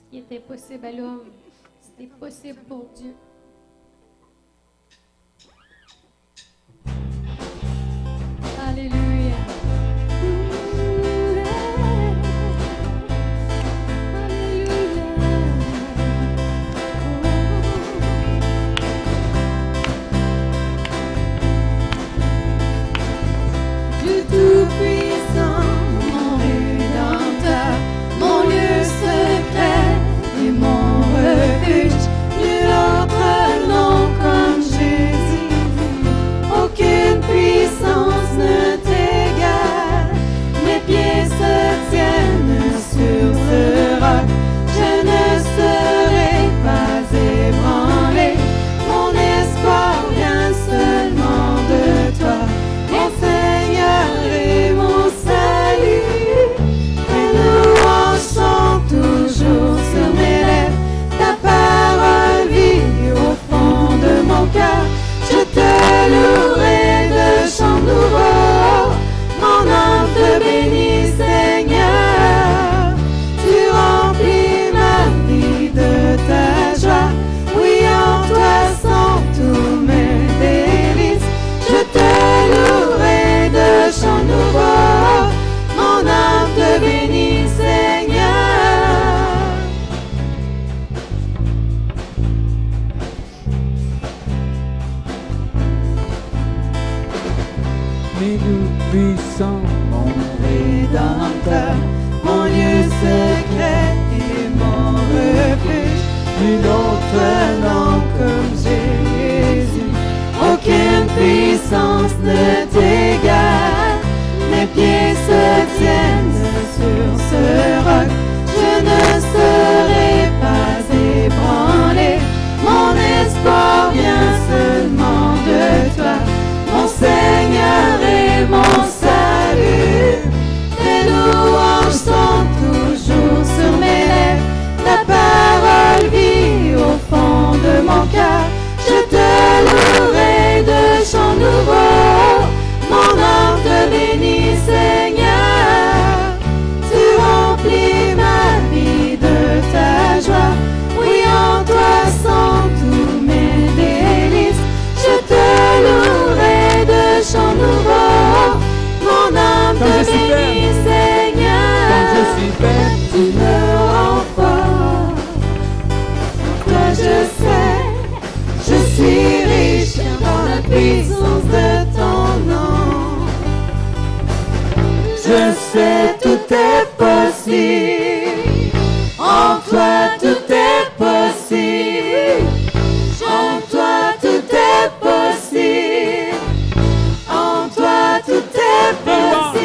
Ce qui était possible à l'homme, c'était possible pour Dieu. Alléluia. Dieu Tout-Puissant, mon Rédempteur, mon lieu secret et mon refuge, nul autre nom comme Jésus. Aucune puissance ne t'égale, mes pieds se tiennent sur ce roc, je ne serai pas ébranlé, mon espoir vient seulement de toi. Mon Seigneur et mon salut, tes louanges sont toujours sur mes lèvres, ta parole vit au fond de mon cœur, je te louerai de chants nouveaux, mon âme te bénit Seigneur, tu remplis ma vie de ta joie, oui en toi sont tous mes délices, je te louerai de chants nouveaux, mon âme te bénit Seigneur. Mais nous puissants, mon Rédempteur, mon lieu secret et mon refuge, nul autre nom comme Jésus. Aucune puissance ne t'égale, mes pieds se tiennent sur ce roc, je ne serai pas ébranlé, mon espoir vient seulement de toi. Mon Seigneur et mon salut, tes louanges sont toujours sur mes lèvres, ta parole vit au fond de mon cœur, je te louerai de chants nouveaux, mon âme te bénit Seigneur, tu remplis ma vie de ta joie, oui en toi sont tous mes délices, je te louerai de chants nouveaux, mon âme Comme je te suis bénit comme Seigneur, je suis faible, tu me rends fort, toi je sais, je suis riche dans la puissance de ton nom, je sais tout est possible, en toi tout est possible, en toi tout est possible, en toi tout est possible,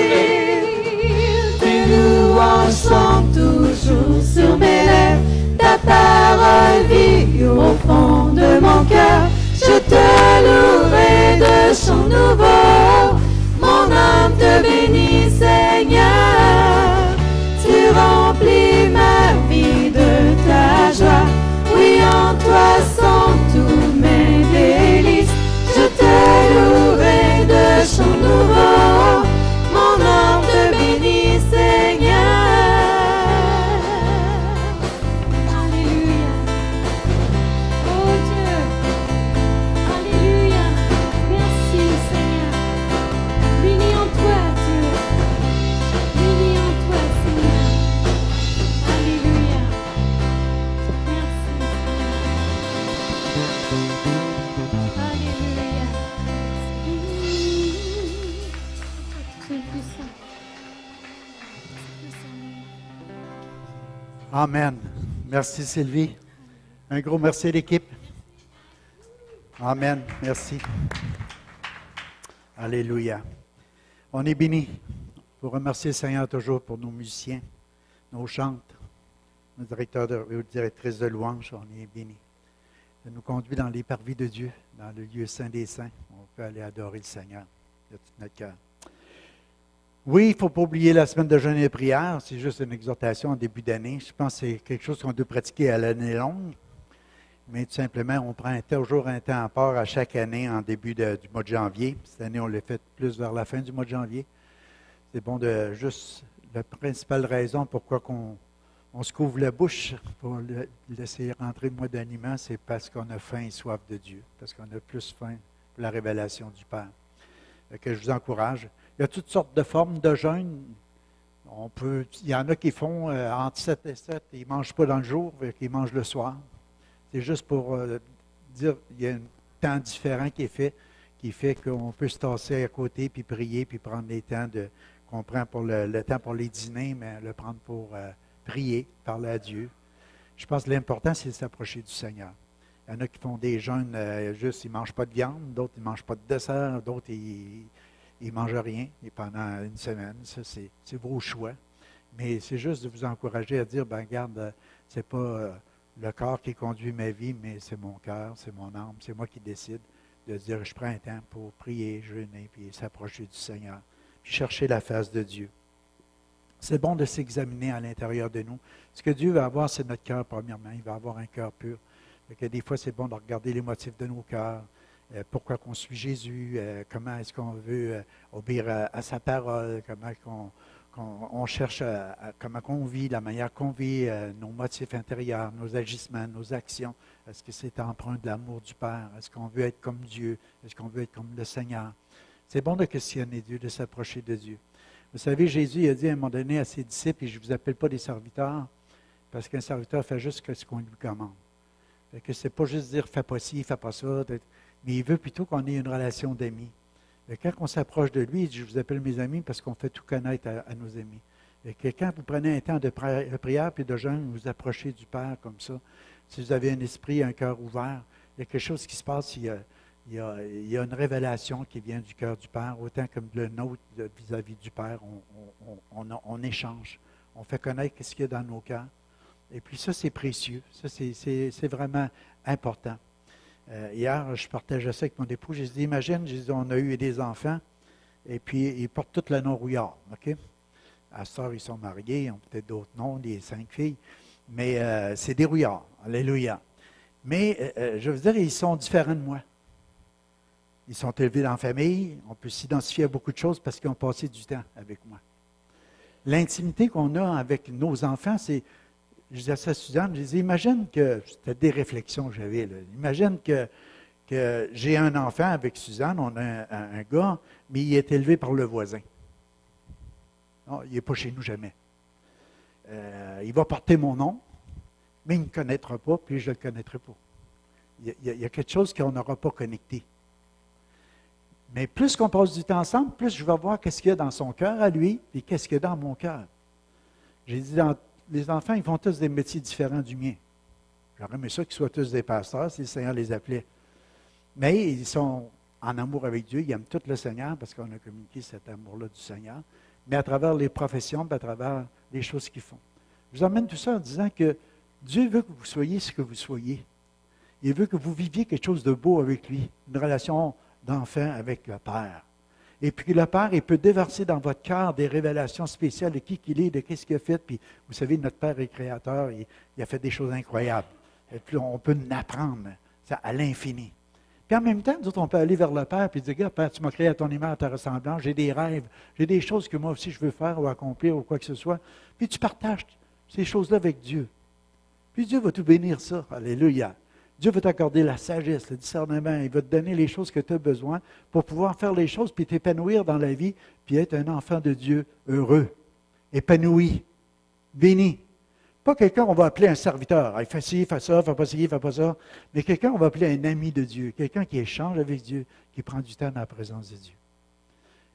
tes louanges sont toujours sur mes lèvres, ta parole vit au fond de mon cœur, je te louerai de chants nouveaux, mon âme te bénit Seigneur, tu remplis ma vie de ta joie, oui en toi sont tous mes délices, je te louerai de chants nouveaux, mon âme te bénit Seigneur. Alléluia. Oh Dieu. Alléluia. Merci Seigneur. Bénis en toi Dieu. Bénis en toi Seigneur. Alléluia. Merci Seigneur. Alléluia. Tu es puissant. Amen. Merci Sylvie. Un gros merci à l'équipe. Amen. Merci. Alléluia. On est bénis. Pour remercier le Seigneur toujours pour nos musiciens, nos chantes, nos directeurs et directrices de louange. On est bénis. Ça nous conduit dans les parvis de Dieu, dans le lieu saint des saints. On peut aller adorer le Seigneur de tout notre cœur. Oui, il ne faut pas oublier la semaine de jeûne et de prière. C'est juste une exhortation en début d'année. Je pense que c'est quelque chose qu'on doit pratiquer à l'année longue. Mais tout simplement, on prend toujours un temps à part à chaque année en début du mois de janvier. Cette année, on l'a fait plus vers la fin du mois de janvier. C'est bon de juste... La principale raison pourquoi on se couvre la bouche pour laisser rentrer le mot d'aliment, c'est parce qu'on a faim et soif de Dieu, parce qu'on a plus faim pour la révélation du Père. Fait que je vous encourage. Il y a toutes sortes de formes de jeûne. Il y en a qui font entre 7 et 7, ils ne mangent pas dans le jour, ils mangent le soir. C'est juste pour dire qu'il y a un temps différent qui fait qu'on peut se tasser à côté, puis prier, puis prendre les temps qu'on prend pour le temps pour les dîners, mais le prendre pour prier, parler à Dieu. Je pense que l'important, c'est de s'approcher du Seigneur. Il y en a qui font des jeûnes, juste, ils ne mangent pas de viande, d'autres, ils ne mangent pas de dessert, d'autres, ils ne mangent rien et pendant une semaine. Ça, c'est vos choix. Mais c'est juste de vous encourager à dire, ben regarde, c'est pas le corps qui conduit ma vie, mais c'est mon cœur, c'est mon âme, c'est moi qui décide de dire, je prends un temps pour prier, jeûner, puis s'approcher du Seigneur, puis chercher la face de Dieu. C'est bon de s'examiner à l'intérieur de nous. Ce que Dieu va avoir, c'est notre cœur, premièrement. Il va avoir un cœur pur. Que des fois, c'est bon de regarder les motifs de nos cœurs. Pourquoi qu'on suit Jésus, comment est-ce qu'on veut obéir à sa parole, comment on cherche, comment on vit, la manière qu'on vit, nos motifs intérieurs, nos agissements, nos actions. Est-ce que c'est empreint de l'amour du Père? Est-ce qu'on veut être comme Dieu? Est-ce qu'on veut être comme le Seigneur? C'est bon de questionner Dieu, de s'approcher de Dieu. Vous savez, Jésus a dit à un moment donné à ses disciples, et je ne vous appelle pas des serviteurs, parce qu'un serviteur fait juste ce qu'on lui commande. Fait que ce n'est pas juste dire « fais pas ci, fais pas ça », mais il veut plutôt qu'on ait une relation d'amis. Quand on s'approche de lui, il dit « je vous appelle mes amis parce qu'on fait tout connaître à nos amis ». Quand vous prenez un temps de prière puis de jeûne, vous approchez du Père comme ça. Si vous avez un esprit, un cœur ouvert, il y a quelque chose qui se passe, il y a une révélation qui vient du cœur du Père, autant comme le nôtre vis-à-vis du Père. On échange, on fait connaître ce qu'il y a dans nos cœurs. Et puis ça, c'est précieux. Ça, c'est vraiment important. Hier, je partageais ça avec mon époux. J'ai dit, imagine, on a eu des enfants, et puis ils portent tous le nom Rouillard. OK? À ce soir, ils sont mariés, ils ont peut-être d'autres noms, des 5 filles, mais c'est des Rouillards. Alléluia. Mais je veux dire, ils sont différents de moi. Ils sont élevés dans la famille. On peut s'identifier à beaucoup de choses parce qu'ils ont passé du temps avec moi. L'intimité qu'on a avec nos enfants, c'est... Je disais à ça à Suzanne, je disais, imagine que, c'était des réflexions que j'avais, là. Imagine que j'ai un enfant avec Suzanne, on a un gars, mais il est élevé par le voisin. Non, il n'est pas chez nous jamais. Il va porter mon nom, mais il ne me connaîtra pas, puis je ne le connaîtrai pas. Il y a quelque chose qu'on n'aura pas connecté. Mais plus qu'on passe du temps ensemble, plus je vais voir qu'est-ce qu'il y a dans son cœur à lui, et qu'est-ce qu'il y a dans mon cœur. J'ai dit, les enfants, ils font tous des métiers différents du mien. J'aurais aimé ça qu'ils soient tous des pasteurs, si le Seigneur les appelait. Mais ils sont en amour avec Dieu, ils aiment tout le Seigneur, parce qu'on a communiqué cet amour-là du Seigneur, mais à travers les professions, à travers les choses qu'ils font. Je vous emmène tout ça en disant que Dieu veut que vous soyez ce que vous soyez. Il veut que vous viviez quelque chose de beau avec lui, une relation d'enfant avec le Père. Et puis le Père, il peut déverser dans votre cœur des révélations spéciales de qui qu'il est, de qu'est-ce qu'il a fait. Puis vous savez, notre Père est créateur, il a fait des choses incroyables. Et puis on peut en apprendre ça, à l'infini. Puis en même temps, nous autres, on peut aller vers le Père et dire, regarde, Père, tu m'as créé à ton image, à ta ressemblance, j'ai des rêves, j'ai des choses que moi aussi je veux faire ou accomplir ou quoi que ce soit. Puis tu partages ces choses-là avec Dieu. Puis Dieu va tout bénir ça. Alléluia. Dieu va t'accorder la sagesse, le discernement. Il va te donner les choses que tu as besoin pour pouvoir faire les choses, puis t'épanouir dans la vie, puis être un enfant de Dieu heureux, épanoui, béni. Pas quelqu'un qu'on va appeler un serviteur. Il fait ci, fait ça, fait pas ci, fait pas ça. Mais quelqu'un qu'on va appeler un ami de Dieu, quelqu'un qui échange avec Dieu, qui prend du temps dans la présence de Dieu.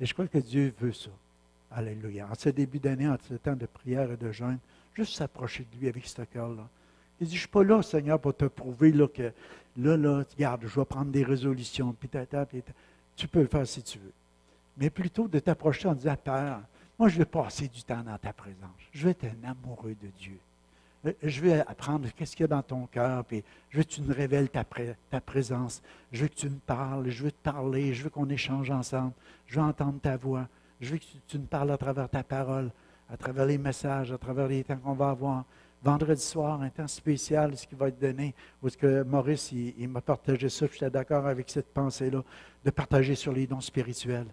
Et je crois que Dieu veut ça. Alléluia. En ce début d'année, en ce temps de prière et de jeûne, juste s'approcher de lui avec ce cœur-là. Il dit, je ne suis pas là, Seigneur, pour te prouver là, que là, regarde, je vais prendre des résolutions, puis tu peux le faire si tu veux. Mais plutôt de t'approcher en disant, Père, moi je vais passer du temps dans ta présence. Je veux être un amoureux de Dieu. Je veux apprendre qu'est-ce qu'il y a dans ton cœur, puis je veux que tu me révèles ta présence. Je veux que tu me parles, je veux te parler, je veux qu'on échange ensemble. Je veux entendre ta voix. Je veux que tu me parles à travers ta parole, à travers les messages, à travers les temps qu'on va avoir. Vendredi soir, un temps spécial, ce qui va être donné, où est-ce que Maurice, il m'a partagé ça, j'étais d'accord avec cette pensée-là, de partager sur les dons spirituels.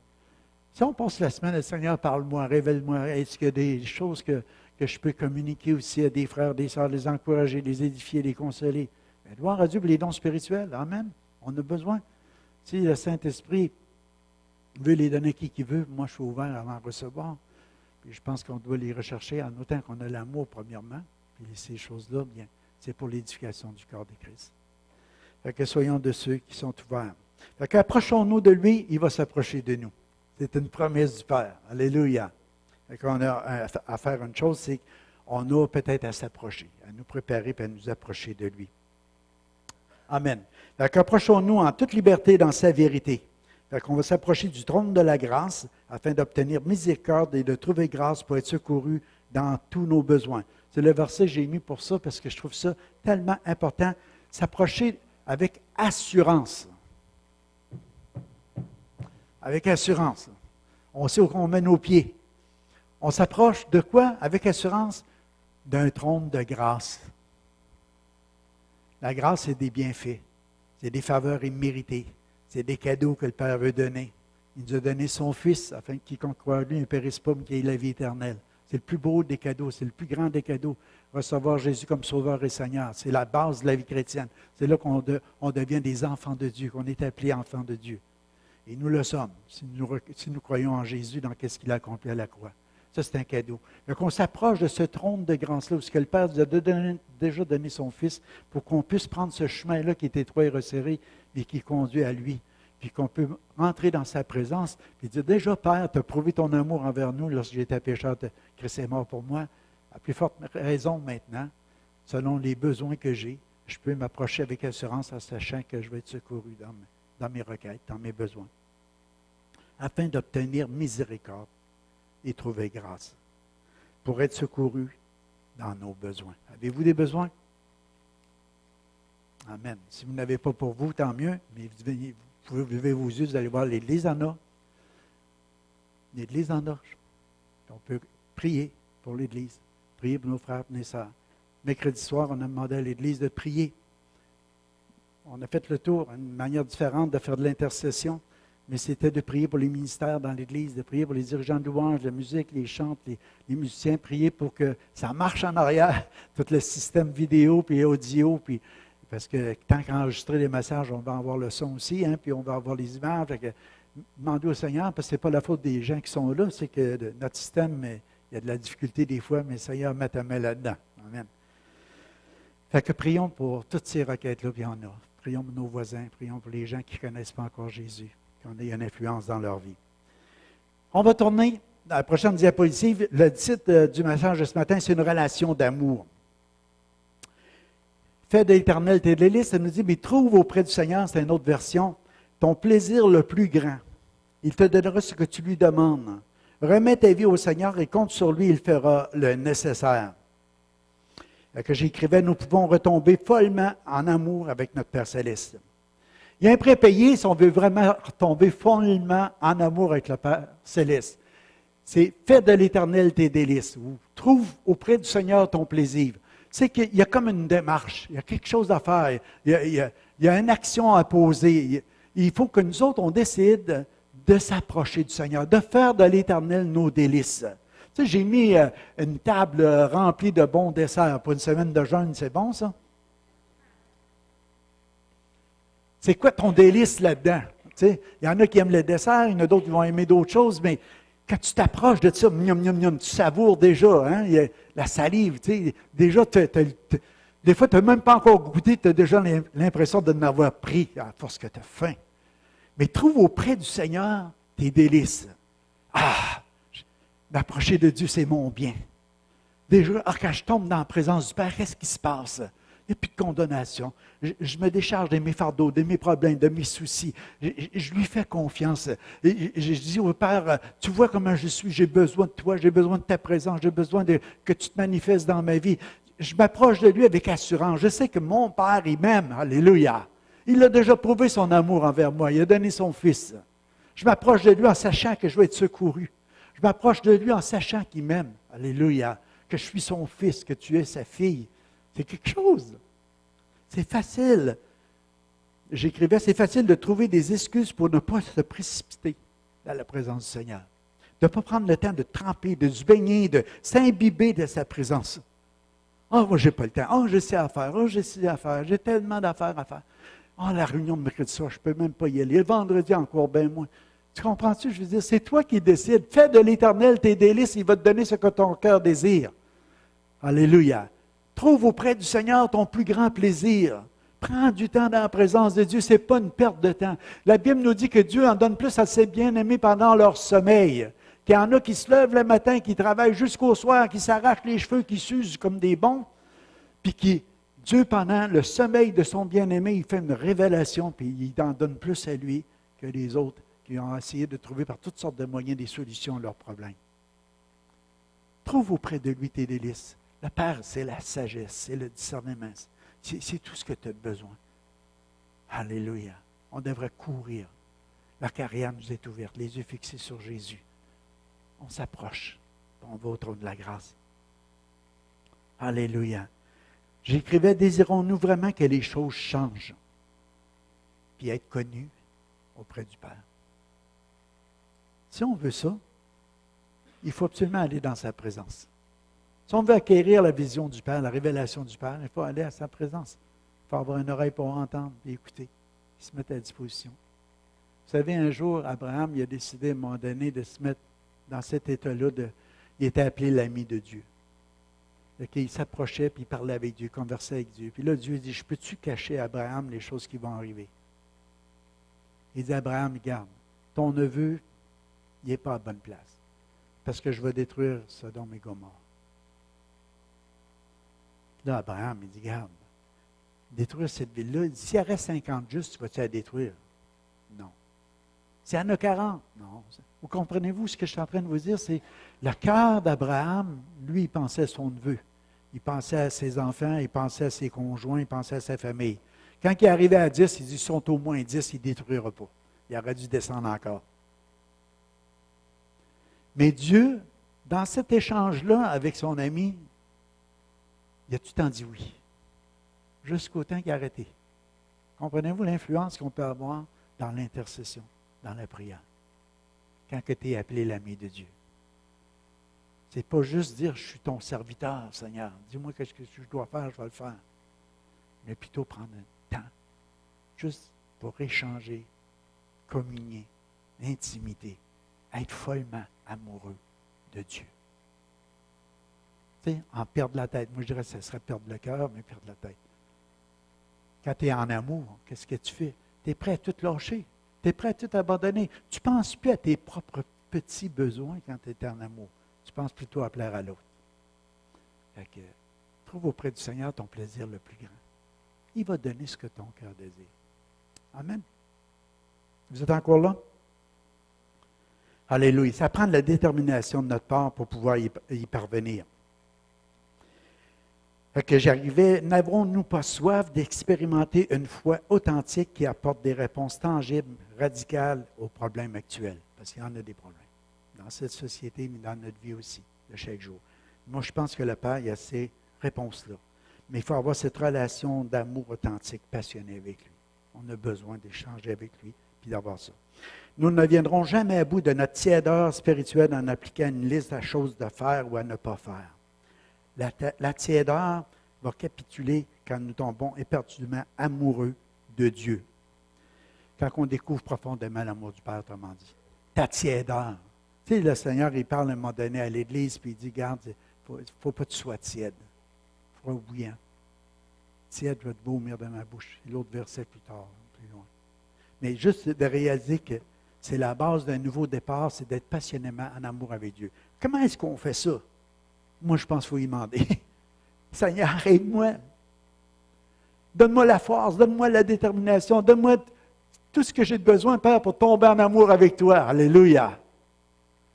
Si on passe la semaine, le Seigneur, parle-moi, révèle-moi, est-ce qu'il y a des choses que que je peux communiquer aussi à des frères, des sœurs, les encourager, les édifier, les consoler. Mais gloire à Dieu pour les dons spirituels. Amen. On a besoin. Si le Saint-Esprit veut les donner qui veut, moi je suis ouvert à en recevoir. Puis je pense qu'on doit les rechercher en autant qu'on a l'amour premièrement. Puis ces choses-là, bien, c'est pour l'édification du corps de Christ. Fait que soyons de ceux qui sont ouverts. Fait qu'approchons-nous de lui, il va s'approcher de nous. C'est une promesse du Père. Alléluia. Fait qu'on a à faire une chose, c'est qu'on a peut-être à s'approcher, à nous préparer et à nous approcher de lui. Amen. Fait qu'approchons-nous en toute liberté dans sa vérité. Fait qu'on va s'approcher du trône de la grâce afin d'obtenir miséricorde et de trouver grâce pour être secouru dans tous nos besoins. C'est le verset que j'ai mis pour ça parce que je trouve ça tellement important. S'approcher avec assurance. Avec assurance. On sait où on met nos pieds. On s'approche de quoi? Avec assurance? D'un trône de grâce. La grâce, c'est des bienfaits. C'est des faveurs imméritées. C'est des cadeaux que le Père veut donner. Il nous a donné son Fils afin que quiconque croit en lui ne périsse pas, mais qu'il ait la vie éternelle. C'est le plus beau des cadeaux, c'est le plus grand des cadeaux. Recevoir Jésus comme Sauveur et Seigneur. C'est la base de la vie chrétienne. C'est là qu'on devient des enfants de Dieu, qu'on est appelés enfants de Dieu. Et nous le sommes, si nous croyons en Jésus, dans ce qu'il a accompli à la croix. Ça, c'est un cadeau. Donc, on s'approche de ce trône de grâce-là, où ce que le Père nous a déjà donné son Fils, pour qu'on puisse prendre ce chemin-là qui est étroit et resserré, mais qui conduit à lui. Puis qu'on peut rentrer dans sa présence, et dire, déjà, Père, tu as prouvé ton amour envers nous lorsque j'étais pécheur, Christ est mort pour moi. À plus forte raison maintenant, selon les besoins que j'ai, je peux m'approcher avec assurance en sachant que je vais être secouru dans mes requêtes, dans mes besoins, afin d'obtenir miséricorde et trouver grâce, pour être secouru dans nos besoins. Avez-vous des besoins? Amen. Si vous n'avez pas pour vous, tant mieux, mais vous pouvez lever vos yeux, vous allez voir, l'Église en a. L'Église en a. On peut prier pour l'Église, prier pour nos frères et nos sœurs. Mercredi soir, on a demandé à l'Église de prier. On a fait le tour, une manière différente de faire de l'intercession, mais c'était de prier pour les ministères dans l'Église, de prier pour les dirigeants de louange, de la musique, les chants, les musiciens, prier pour que ça marche en arrière, tout le système vidéo puis audio, puis parce que tant qu'enregistrer les messages, on va avoir le son aussi, puis on va avoir les images. Demandez au Seigneur, parce que ce n'est pas la faute des gens qui sont là, c'est que notre système, il y a de la difficulté des fois, mais le Seigneur met ta main là-dedans. Amen. Fait que prions pour toutes ces requêtes-là, puis il y en a. Prions pour nos voisins, prions pour les gens qui ne connaissent pas encore Jésus, qu'on ait une influence dans leur vie. On va tourner dans la prochaine diapositive. Le titre du message de ce matin, c'est une relation d'amour. Fais de l'Éternel tes délices, ça nous dit, mais trouve auprès du Seigneur, c'est une autre version, ton plaisir le plus grand. Il te donnera ce que tu lui demandes. Remets ta vie au Seigneur et compte sur lui, il fera le nécessaire. Que j'écrivais, nous pouvons retomber follement en amour avec notre Père Céleste. Il y a un prix payé si on veut vraiment retomber follement en amour avec le Père Céleste. C'est fais de l'Éternel tes délices. Ou trouve auprès du Seigneur ton plaisir. C'est qu'il y a comme une démarche, il y a quelque chose à faire, il y a une action à poser. Il faut que nous autres, on décide de s'approcher du Seigneur, de faire de l'Éternel nos délices. Tu sais, j'ai mis une table remplie de bons desserts pour une semaine de jeûne, c'est bon ça? C'est quoi ton délice là-dedans? Tu sais, il y en a qui aiment le dessert, il y en a d'autres qui vont aimer d'autres choses, mais quand tu t'approches de ça, tu savoures déjà, hein? Il y a la salive, tu sais, déjà, des fois, tu n'as même pas encore goûté, tu as déjà l'impression de n'avoir pris à force que tu as faim. Mais trouve auprès du Seigneur tes délices. M'approcher de Dieu, c'est mon bien. Déjà, quand je tombe dans la présence du Père, qu'est-ce qui se passe? Il n'y a plus de condamnation. Je me décharge de mes fardeaux, de mes problèmes, de mes soucis. Je lui fais confiance. Je dis au Père, tu vois comment je suis, j'ai besoin de toi, j'ai besoin de ta présence, j'ai besoin que tu te manifestes dans ma vie. Je m'approche de lui avec assurance. Je sais que mon Père, il m'aime. Alléluia. Il a déjà prouvé son amour envers moi. Il a donné son Fils. Je m'approche de lui en sachant que je vais être secouru. Je m'approche de lui en sachant qu'il m'aime. Alléluia. Que je suis son fils, que tu es sa fille. C'est quelque chose. C'est facile. J'écrivais, c'est facile de trouver des excuses pour ne pas se précipiter dans la présence du Seigneur. de ne pas prendre le temps de tremper, de se baigner, de s'imbiber de sa présence. Ah, moi, je n'ai pas le temps. Ah, j'ai ci à faire. Ah, j'ai ci à faire. J'ai tellement d'affaires à faire. Ah, la réunion de mercredi soir, je ne peux même pas y aller. Le vendredi encore, ben moins. Tu comprends-tu? Je veux dire, c'est toi qui décides. Fais de l'Éternel tes délices, il va te donner ce que ton cœur désire. Alléluia. Trouve auprès du Seigneur ton plus grand plaisir. Prends du temps dans la présence de Dieu, ce n'est pas une perte de temps. La Bible nous dit que Dieu en donne plus à ses bien-aimés pendant leur sommeil. Qu'il y en a qui se lèvent le matin, qui travaillent jusqu'au soir, qui s'arrachent les cheveux, qui s'usent comme des bons, puis Dieu, pendant le sommeil de son bien-aimé, il fait une révélation, puis il en donne plus à lui que les autres qui ont essayé de trouver par toutes sortes de moyens des solutions à leurs problèmes. Trouve auprès de lui tes délices. Le Père, c'est la sagesse, c'est le discernement. C'est tout ce que tu as besoin. Alléluia. On devrait courir. La carrière nous est ouverte, les yeux fixés sur Jésus. On s'approche, on va au trône de la grâce. Alléluia. J'écrivais, désirons-nous vraiment que les choses changent, puis être connus auprès du Père. Si on veut ça, il faut absolument aller dans sa présence. Si on veut acquérir la vision du Père, la révélation du Père, il faut aller à sa présence. Il faut avoir une oreille pour entendre et écouter. Il se mettre à disposition. Vous savez, un jour, Abraham, il a décidé à un moment donné de se mettre dans cet état-là. Il était appelé l'ami de Dieu. Il s'approchait, puis il parlait avec Dieu, conversait avec Dieu. Puis là, Dieu dit, je peux-tu cacher à Abraham les choses qui vont arriver? Il dit, Abraham, regarde, ton neveu, il n'est pas à bonne place. Parce que je vais détruire Sodome et Gomorrhe. Là, Abraham, il dit, regarde, détruire cette ville-là, s'il y aurait 50 justes, vas-tu la détruire? Non. S'il y en a 40, non. Vous comprenez-vous ce que je suis en train de vous dire? C'est le cœur d'Abraham, lui, il pensait à son neveu. Il pensait à ses enfants, il pensait à ses conjoints, il pensait à sa famille. Quand il est arrivé à 10, il dit, ils sont au moins 10, il ne détruira pas. Il aurait dû descendre encore. Mais Dieu, dans cet échange-là avec son ami, il a tout le temps dit oui, jusqu'au temps qu'il a arrêté. Comprenez-vous l'influence qu'on peut avoir dans l'intercession, dans la prière, quand tu es appelé l'ami de Dieu? Ce n'est pas juste dire, je suis ton serviteur, Seigneur. Dis-moi ce que je dois faire, je vais le faire. Mais plutôt prendre un temps, juste pour échanger, communier, intimité, être follement amoureux de Dieu. Tu sais, en perdre la tête. Moi, je dirais que ce serait perdre le cœur, mais perdre la tête. Quand tu es en amour, qu'est-ce que tu fais? Tu es prêt à tout lâcher. Tu es prêt à tout abandonner. Tu ne penses plus à tes propres petits besoins quand tu es en amour. Tu penses plutôt à plaire à l'autre. Fait que, trouve auprès du Seigneur ton plaisir le plus grand. Il va donner ce que ton cœur désire. Amen. Vous êtes encore là? Alléluia. Ça prend de la détermination de notre part pour pouvoir y parvenir. Fait que j'arrivais, n'avons-nous pas soif d'expérimenter une foi authentique qui apporte des réponses tangibles, radicales aux problèmes actuels? Parce qu'il y en a des problèmes. Dans cette société, mais dans notre vie aussi, de chaque jour. Moi, je pense que le Père, il a ces réponses-là. Mais il faut avoir cette relation d'amour authentique, passionné avec lui. On a besoin d'échanger avec lui, puis d'avoir ça. Nous ne viendrons jamais à bout de notre tiédeur spirituelle en appliquant une liste de choses à faire ou à ne pas faire. La tiédeur va capituler quand nous tombons éperdument amoureux de Dieu. Quand on découvre profondément l'amour du Père, autrement dit. Ta tiédeur. Tu sais, le Seigneur, il parle à un moment donné à l'Église, puis il dit, regarde, il ne faut pas que tu sois tiède. Froid ou bouillant. Tiède, je vais te vomir dans ma bouche. Et l'autre verset plus tard, plus loin. Mais juste de réaliser que c'est la base d'un nouveau départ, c'est d'être passionnément en amour avec Dieu. Comment est-ce qu'on fait ça? Moi, je pense qu'il faut y demander. Seigneur, aide-moi. Donne-moi la force, donne-moi la détermination, donne-moi tout ce que j'ai besoin, Père, pour tomber en amour avec toi. Alléluia.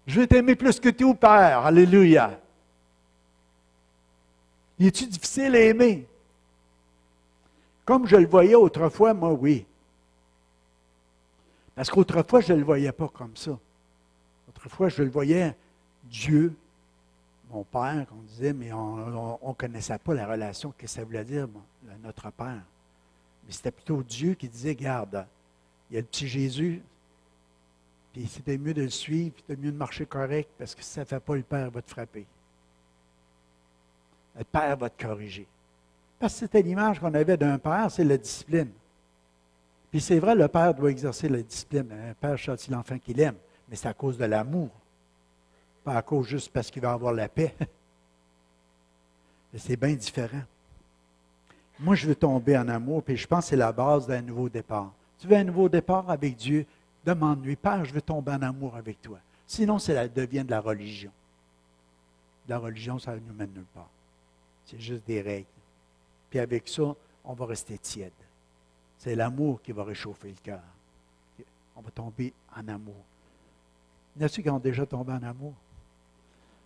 Je vais t'aimer plus que tout, Père. Alléluia. Es-tu difficile à aimer? Comme je le voyais autrefois, moi, oui. Parce qu'autrefois, je ne le voyais pas comme ça. Autrefois, je le voyais Dieu, mon Père, qu'on disait, mais on ne connaissait pas la relation que ça voulait dire, notre Père. Mais c'était plutôt Dieu qui disait, regarde, il y a le petit Jésus, puis Puis c'était mieux de le suivre, puis c'était mieux de marcher correct, parce que si ça ne fait pas, le Père va te frapper. Le Père va te corriger. Parce que c'était l'image qu'on avait d'un Père, c'est la discipline. Puis c'est vrai, le Père doit exercer la discipline. Un Père châtie l'enfant qu'il aime, mais c'est à cause de l'amour. Pas à cause juste parce qu'il va avoir la paix. Mais c'est bien différent. Moi, je veux tomber en amour, puis je pense que c'est la base d'un nouveau départ. Tu veux un nouveau départ avec Dieu? Demande-lui, Père, je veux tomber en amour avec toi. Sinon, ça devient de la religion. La religion, ça ne nous mène nulle part. C'est juste des règles. Puis avec ça, on va rester tiède. C'est l'amour qui va réchauffer le cœur. On va tomber en amour. Il y en a ceux qui ont déjà tombé en amour?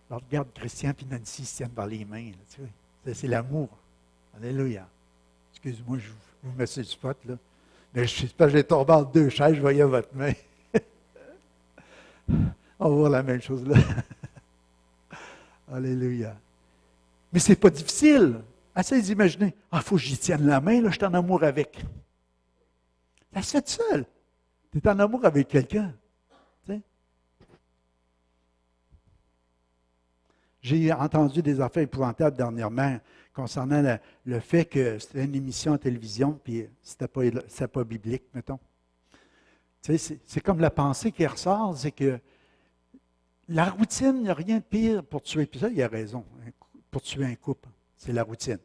Alors, regarde Christian et Nancy se tiennent par les mains. Là, tu vois. C'est l'amour. Alléluia. Excuse-moi, je vous mets sur le spot, là. Mais je ne sais pas, j'ai tombé entre deux chaises, je voyais votre main. On va voir la même chose là. Alléluia. Mais ce n'est pas difficile. Essayez d'imaginer. Ah, il faut que j'y tienne la main, là, je suis en amour avec. Ça se fait tout seul. Tu es en amour avec quelqu'un. Tu sais? J'ai entendu des affaires épouvantables dernièrement concernant le fait que c'était une émission à télévision, puis c'était pas biblique, mettons. Tu sais, c'est comme la pensée qui ressort, c'est que la routine, il n'y a rien de pire pour tuer. Puis ça, il a raison, pour tuer un couple. C'est la routine.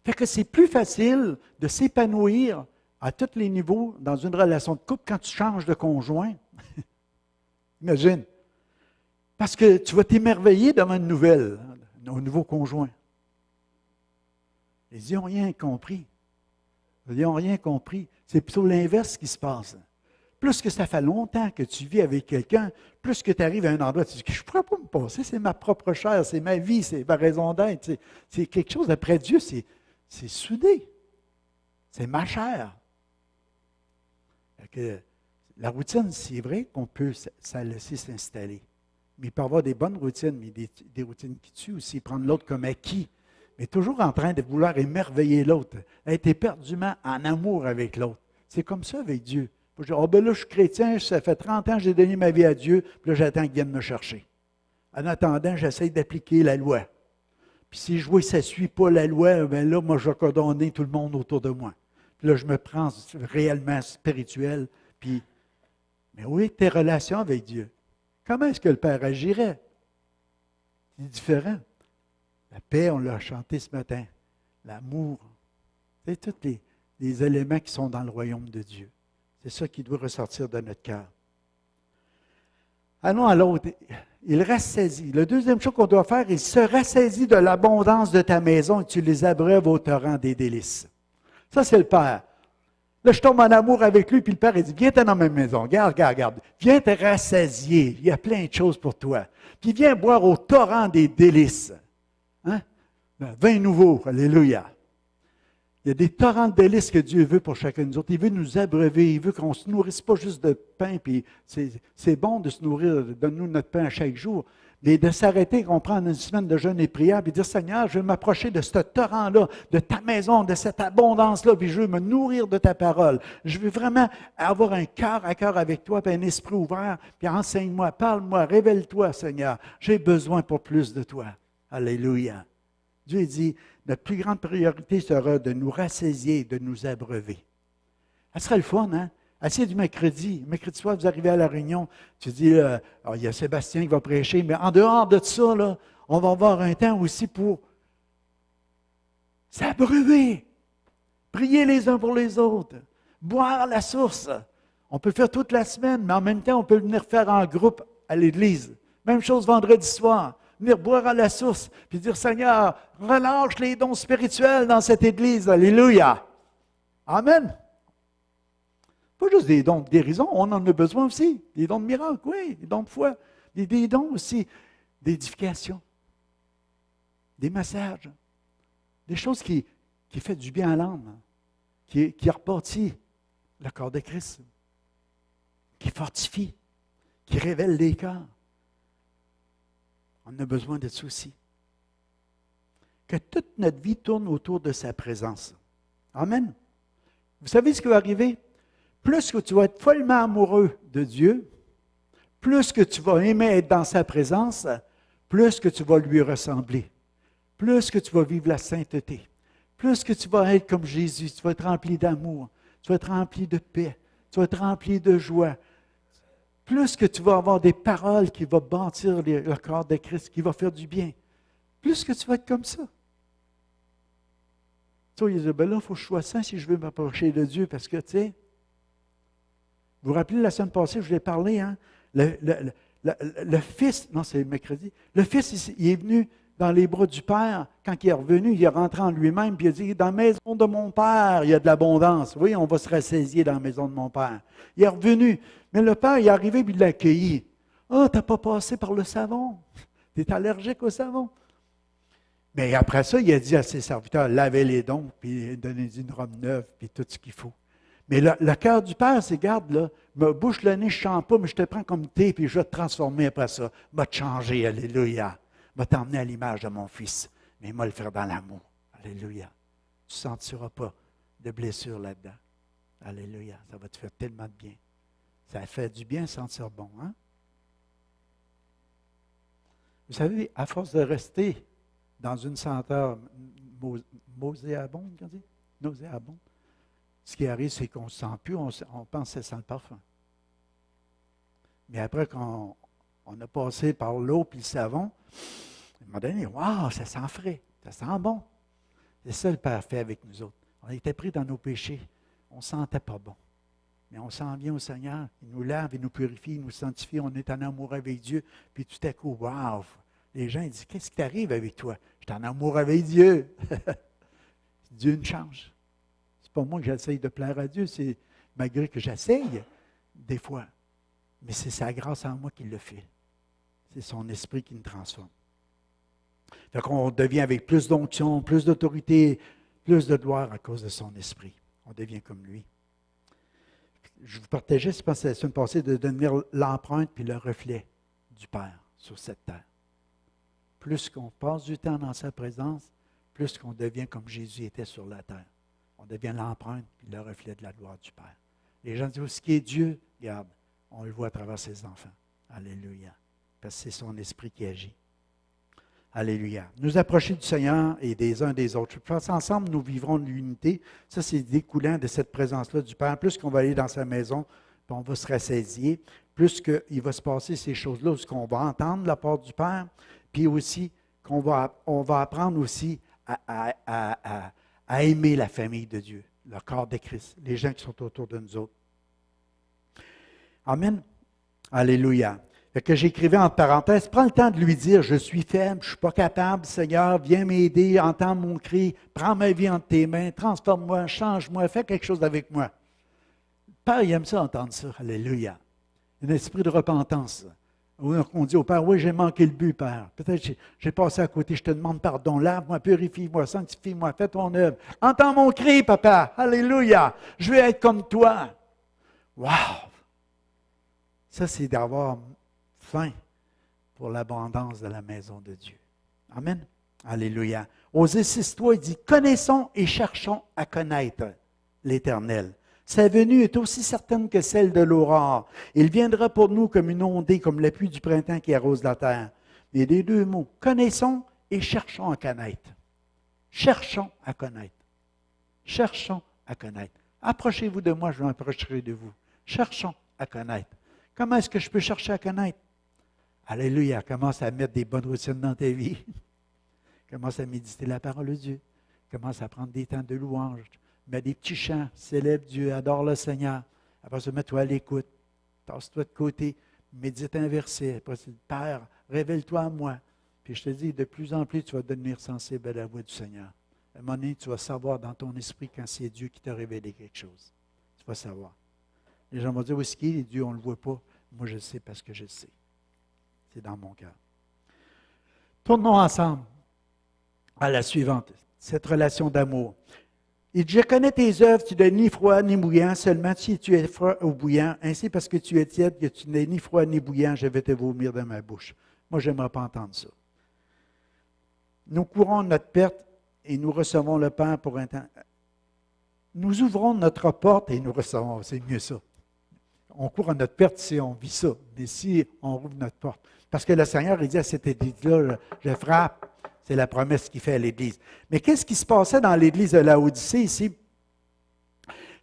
Fait que c'est plus facile de s'épanouir à tous les niveaux dans une relation de couple quand tu changes de conjoint. Imagine. Parce que tu vas t'émerveiller devant une nouvelle, un nouveau conjoint. Ils n'ont rien compris. Ils n'ont rien compris. C'est plutôt l'inverse qui se passe. Plus que ça fait longtemps que tu vis avec quelqu'un, plus que tu arrives à un endroit, tu dis que je ne pourrais pas me passer, c'est ma propre chair, c'est ma vie, c'est ma raison d'être. C'est quelque chose d'après Dieu, c'est soudé. C'est ma chair. Que la routine, c'est vrai qu'on peut la laisser s'installer. Mais il peut y avoir des bonnes routines, mais des routines qui tuent aussi, prendre l'autre comme acquis. Mais toujours en train de vouloir émerveiller l'autre, être éperdument en amour avec l'autre. C'est comme ça avec Dieu. Je dis, ben là, je suis chrétien, ça fait 30 ans que j'ai donné ma vie à Dieu, puis là, j'attends qu'il vienne me chercher. En attendant, j'essaie d'appliquer la loi. Puis si je vois que ça ne suit pas la loi, ben là, moi, je vais condamner tout le monde autour de moi. Puis là, je me prends réellement spirituel. Puis, mais oui, tes relations avec Dieu. Comment est-ce que le Père agirait? C'est différent. La paix, on l'a chanté ce matin. L'amour. C'est tous les éléments qui sont dans le royaume de Dieu. C'est ça qui doit ressortir de notre cœur. Allons à l'autre. Il rassaisit. La deuxième chose qu'on doit faire, il se rassaisit de l'abondance de ta maison et tu les abreuves au torrent des délices. Ça, c'est le Père. Là, je tombe en amour avec lui, puis le Père, il dit, viens dans ma maison, regarde. Viens te rassasier. Il y a plein de choses pour toi. Puis viens boire au torrent des délices. Hein? Le vin nouveau, alléluia. Il y a des torrents de délices que Dieu veut pour chacun de nous autres. Il veut nous abreuver, il veut qu'on ne se nourrisse pas juste de pain, puis c'est bon de se nourrir, donne-nous notre pain à chaque jour, mais de s'arrêter, qu'on prenne une semaine de jeûne et prière, puis dire, Seigneur, je veux m'approcher de ce torrent-là, de ta maison, de cette abondance-là, puis je veux me nourrir de ta parole. Je veux vraiment avoir un cœur à cœur avec toi, puis un esprit ouvert, puis enseigne-moi, parle-moi, révèle-toi, Seigneur. J'ai besoin pour plus de toi. Alléluia. Dieu dit, notre plus grande priorité sera de nous rassasier, de nous abreuver. Ça serait le fun, hein? Assez du mercredi. Mercredi soir, vous arrivez à la réunion, tu dis, il y a Sébastien qui va prêcher, mais en dehors de ça, là, on va avoir un temps aussi pour s'abreuver, prier les uns pour les autres, boire à la source. On peut faire toute la semaine, mais en même temps, on peut venir faire en groupe à l'église. Même chose vendredi soir. Venir boire à la source, puis dire, Seigneur, relâche les dons spirituels dans cette église. Alléluia. Amen. Pas juste des dons de guérison, on en a besoin aussi. Des dons de miracle, oui, des dons de foi. Des dons aussi d'édification, des massages, des choses qui font du bien à l'âme, qui repartit le corps de Christ, qui fortifie, qui révèle les cœurs. On a besoin de ça aussi. Que toute notre vie tourne autour de sa présence. Amen. Vous savez ce qui va arriver? plus que tu vas être follement amoureux de Dieu, plus que tu vas aimer être dans sa présence, plus que tu vas lui ressembler, plus que tu vas vivre la sainteté, plus que tu vas être comme Jésus, tu vas être rempli d'amour, tu vas être rempli de paix, tu vas être rempli de joie, plus que tu vas avoir des paroles qui vont bâtir le corps de Christ, qui va faire du bien, plus que tu vas être comme ça. Tu vois, il dit, ben là, il faut que je sois saint si je veux m'approcher de Dieu, parce que, tu sais, vous vous rappelez la semaine passée, je vous ai parlé, hein? Le Fils, non, c'est mercredi, le Fils, il est venu dans les bras du Père. Quand il est revenu, il est rentré en lui-même, puis il a dit, dans la maison de mon Père, il y a de l'abondance. Oui, on va se rassasier dans la maison de mon Père. Il est revenu, mais le Père, il est arrivé, puis il l'a accueilli. Ah, tu n'as pas passé par le savon. Tu es allergique au savon. Mais après ça, il a dit à ses serviteurs, lavez les dons, puis donnez-y une robe neuve, puis tout ce qu'il faut. Mais le cœur du Père, c'est, garde, là, me bouche le nez, je ne chante pas, mais je te prends comme thé, puis je vais te transformer après ça. Va te changer, alléluia. Va t'emmener à l'image de mon Fils, mais moi le faire dans l'amour. Alléluia. Tu ne sentiras pas de blessure là-dedans. Alléluia. Ça va te faire tellement de bien. Ça fait du bien sentir bon, hein? Vous savez, à force de rester dans une senteur nauséabonde, qu'on dit? Nauséabonde. Ce qui arrive, c'est qu'on ne se sent plus, on pense que ça sent le parfum. Mais après qu'on a passé par l'eau puis le savon, à un moment donné, waouh, ça sent frais, ça sent bon. C'est ça le Père fait avec nous autres. On était pris dans nos péchés, on ne sentait pas bon. Mais on s'en vient au Seigneur, il nous lave, il nous purifie, il nous sanctifie, on est en amour avec Dieu, puis tout à coup, waouh! Les gens ils disent, qu'est-ce qui t'arrive avec toi? Je suis en amour avec Dieu. Dieu nous change. C'est pas moi que j'essaye de plaire à Dieu, c'est malgré que j'essaye des fois. Mais c'est sa grâce en moi qui le fait. C'est son esprit qui nous transforme. Fait qu'on devient avec plus d'onction, plus d'autorité, plus de gloire à cause de son esprit. On devient comme lui. Je vous partageais, je pense, la semaine passée, de devenir l'empreinte puis le reflet du Père sur cette terre. Plus qu'on passe du temps dans sa présence, plus qu'on devient comme Jésus était sur la terre. On devient l'empreinte puis le reflet de la gloire du Père. Les gens disent, ce qui est Dieu, regarde, on le voit à travers ses enfants. Alléluia. Parce que c'est son esprit qui agit. Alléluia. Nous approcher du Seigneur et des uns des autres. Je pense ensemble, nous vivrons l'unité. Ça, c'est découlant de cette présence-là du Père. Plus qu'on va aller dans sa maison, puis on va se rassasier, plus qu'il va se passer ces choses-là, où qu'on va entendre la part du Père, puis aussi qu'on va apprendre aussi à aimer la famille de Dieu, le corps de Christ, les gens qui sont autour de nous autres. Amen. Alléluia. Fait que j'écrivais entre parenthèses, prends le temps de lui dire, je suis faible, je ne suis pas capable, Seigneur, viens m'aider, entends mon cri, prends ma vie entre tes mains, transforme-moi, change-moi, fais quelque chose avec moi. Le Père, il aime ça, entendre ça. Alléluia. Un esprit de repentance. On dit au Père, oui, j'ai manqué le but, Père. Peut-être j'ai passé à côté, je te demande pardon. Lave-moi, purifie-moi, sanctifie-moi, fais ton œuvre. Entends mon cri, Papa. Alléluia. Je veux être comme toi. Wow! Ça, c'est d'avoir faim pour l'abondance de la maison de Dieu. Amen. Alléluia. Osée 6:3, il dit, connaissons et cherchons à connaître l'Éternel. Sa venue est aussi certaine que celle de l'aurore. Il viendra pour nous comme une ondée, comme la pluie du printemps qui arrose la terre. Il y a les deux mots. Connaissons et cherchons à connaître. Cherchons à connaître. Cherchons à connaître. Approchez-vous de moi, je m'approcherai de vous. Cherchons à connaître. Comment est-ce que je peux chercher à connaître? Alléluia. Commence à mettre des bonnes routines dans ta vie. Commence à méditer la parole de Dieu. Commence à prendre des temps de louange. Mets des petits chants. Célèbre Dieu. Adore le Seigneur. Après ça, mets-toi à l'écoute. Tasse-toi de côté. Médite un verset. Après ça, Père, révèle-toi à moi. Puis je te dis, de plus en plus, tu vas devenir sensible à la voix du Seigneur. À un moment donné, tu vas savoir dans ton esprit quand c'est Dieu qui t'a révélé quelque chose. Tu vas savoir. Les gens vont dire, où est-ce qu'il est? Dieu, on ne le voit pas. Moi, je le sais parce que je le sais. C'est dans mon cœur. Tournons ensemble à la suivante, cette relation d'amour. Il dit, je connais tes œuvres, tu n'es ni froid ni bouillant, seulement si tu es froid ou bouillant, ainsi parce que tu es tiède, que tu n'es ni froid ni bouillant, je vais te vomir dans ma bouche. Moi, je n'aimerais pas entendre ça. Nous courons notre perte et nous recevons le Père pour un temps. nous ouvrons notre porte et nous recevons. C'est mieux ça. On court à notre perte si on vit ça, mais si on ouvre notre porte. Parce que le Seigneur, il dit à cette Église-là, je frappe. C'est la promesse qu'il fait à l'Église. Mais qu'est-ce qui se passait dans l'Église de Laodicée ici?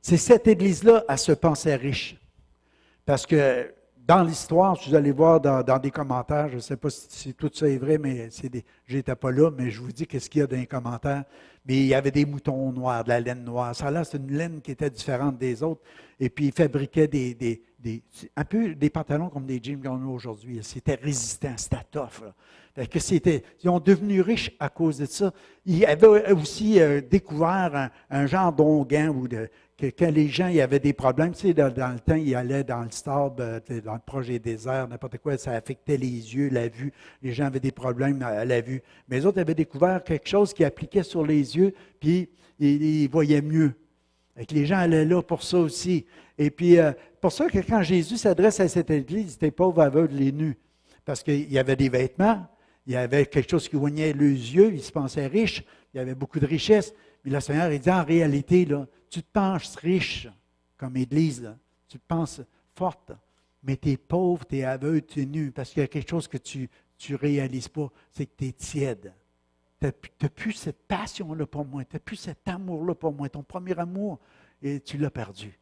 C'est cette Église-là, elle se pensait riche. Parce que dans l'histoire, si vous allez voir dans des commentaires, je ne sais pas si tout ça est vrai, mais je n'étais pas là, mais je vous dis qu'est-ce qu'il y a dans les commentaires. Mais il y avait des moutons noirs, de la laine noire. Ça là, c'est une laine qui était différente des autres. Et puis, ils fabriquaient un peu des pantalons comme des jeans qu'on a aujourd'hui. C'était résistant, c'était tough. Fait que ils ont devenu riches à cause de ça. Ils avaient aussi découvert un genre d'onguent que quand les gens y avaient des problèmes, tu sais, dans le temps, ils allaient dans le sable, dans le projet désert, n'importe quoi, ça affectait les yeux, la vue. Les gens avaient des problèmes à la vue. Mais les autres avaient découvert quelque chose qui appliquait sur les yeux, puis ils voyaient mieux. Et que les gens allaient là pour ça aussi. Et puis, pour ça que quand Jésus s'adresse à cette église, c'était pauvres, aveugles et nus. Parce qu'il y avait des vêtements, il y avait quelque chose qui oignait les yeux, ils se pensaient riches, il y avait beaucoup de richesses. Mais le Seigneur, il dit, en réalité, là, tu te penses riche comme Église, là. Tu te penses forte, mais tu es pauvre, tu es aveugle, tu es nu, parce qu'il y a quelque chose que tu ne réalises pas, c'est que tu es tiède. Tu n'as plus cette passion-là pour moi, tu n'as plus cet amour-là pour moi, ton premier amour, et tu l'as perdu.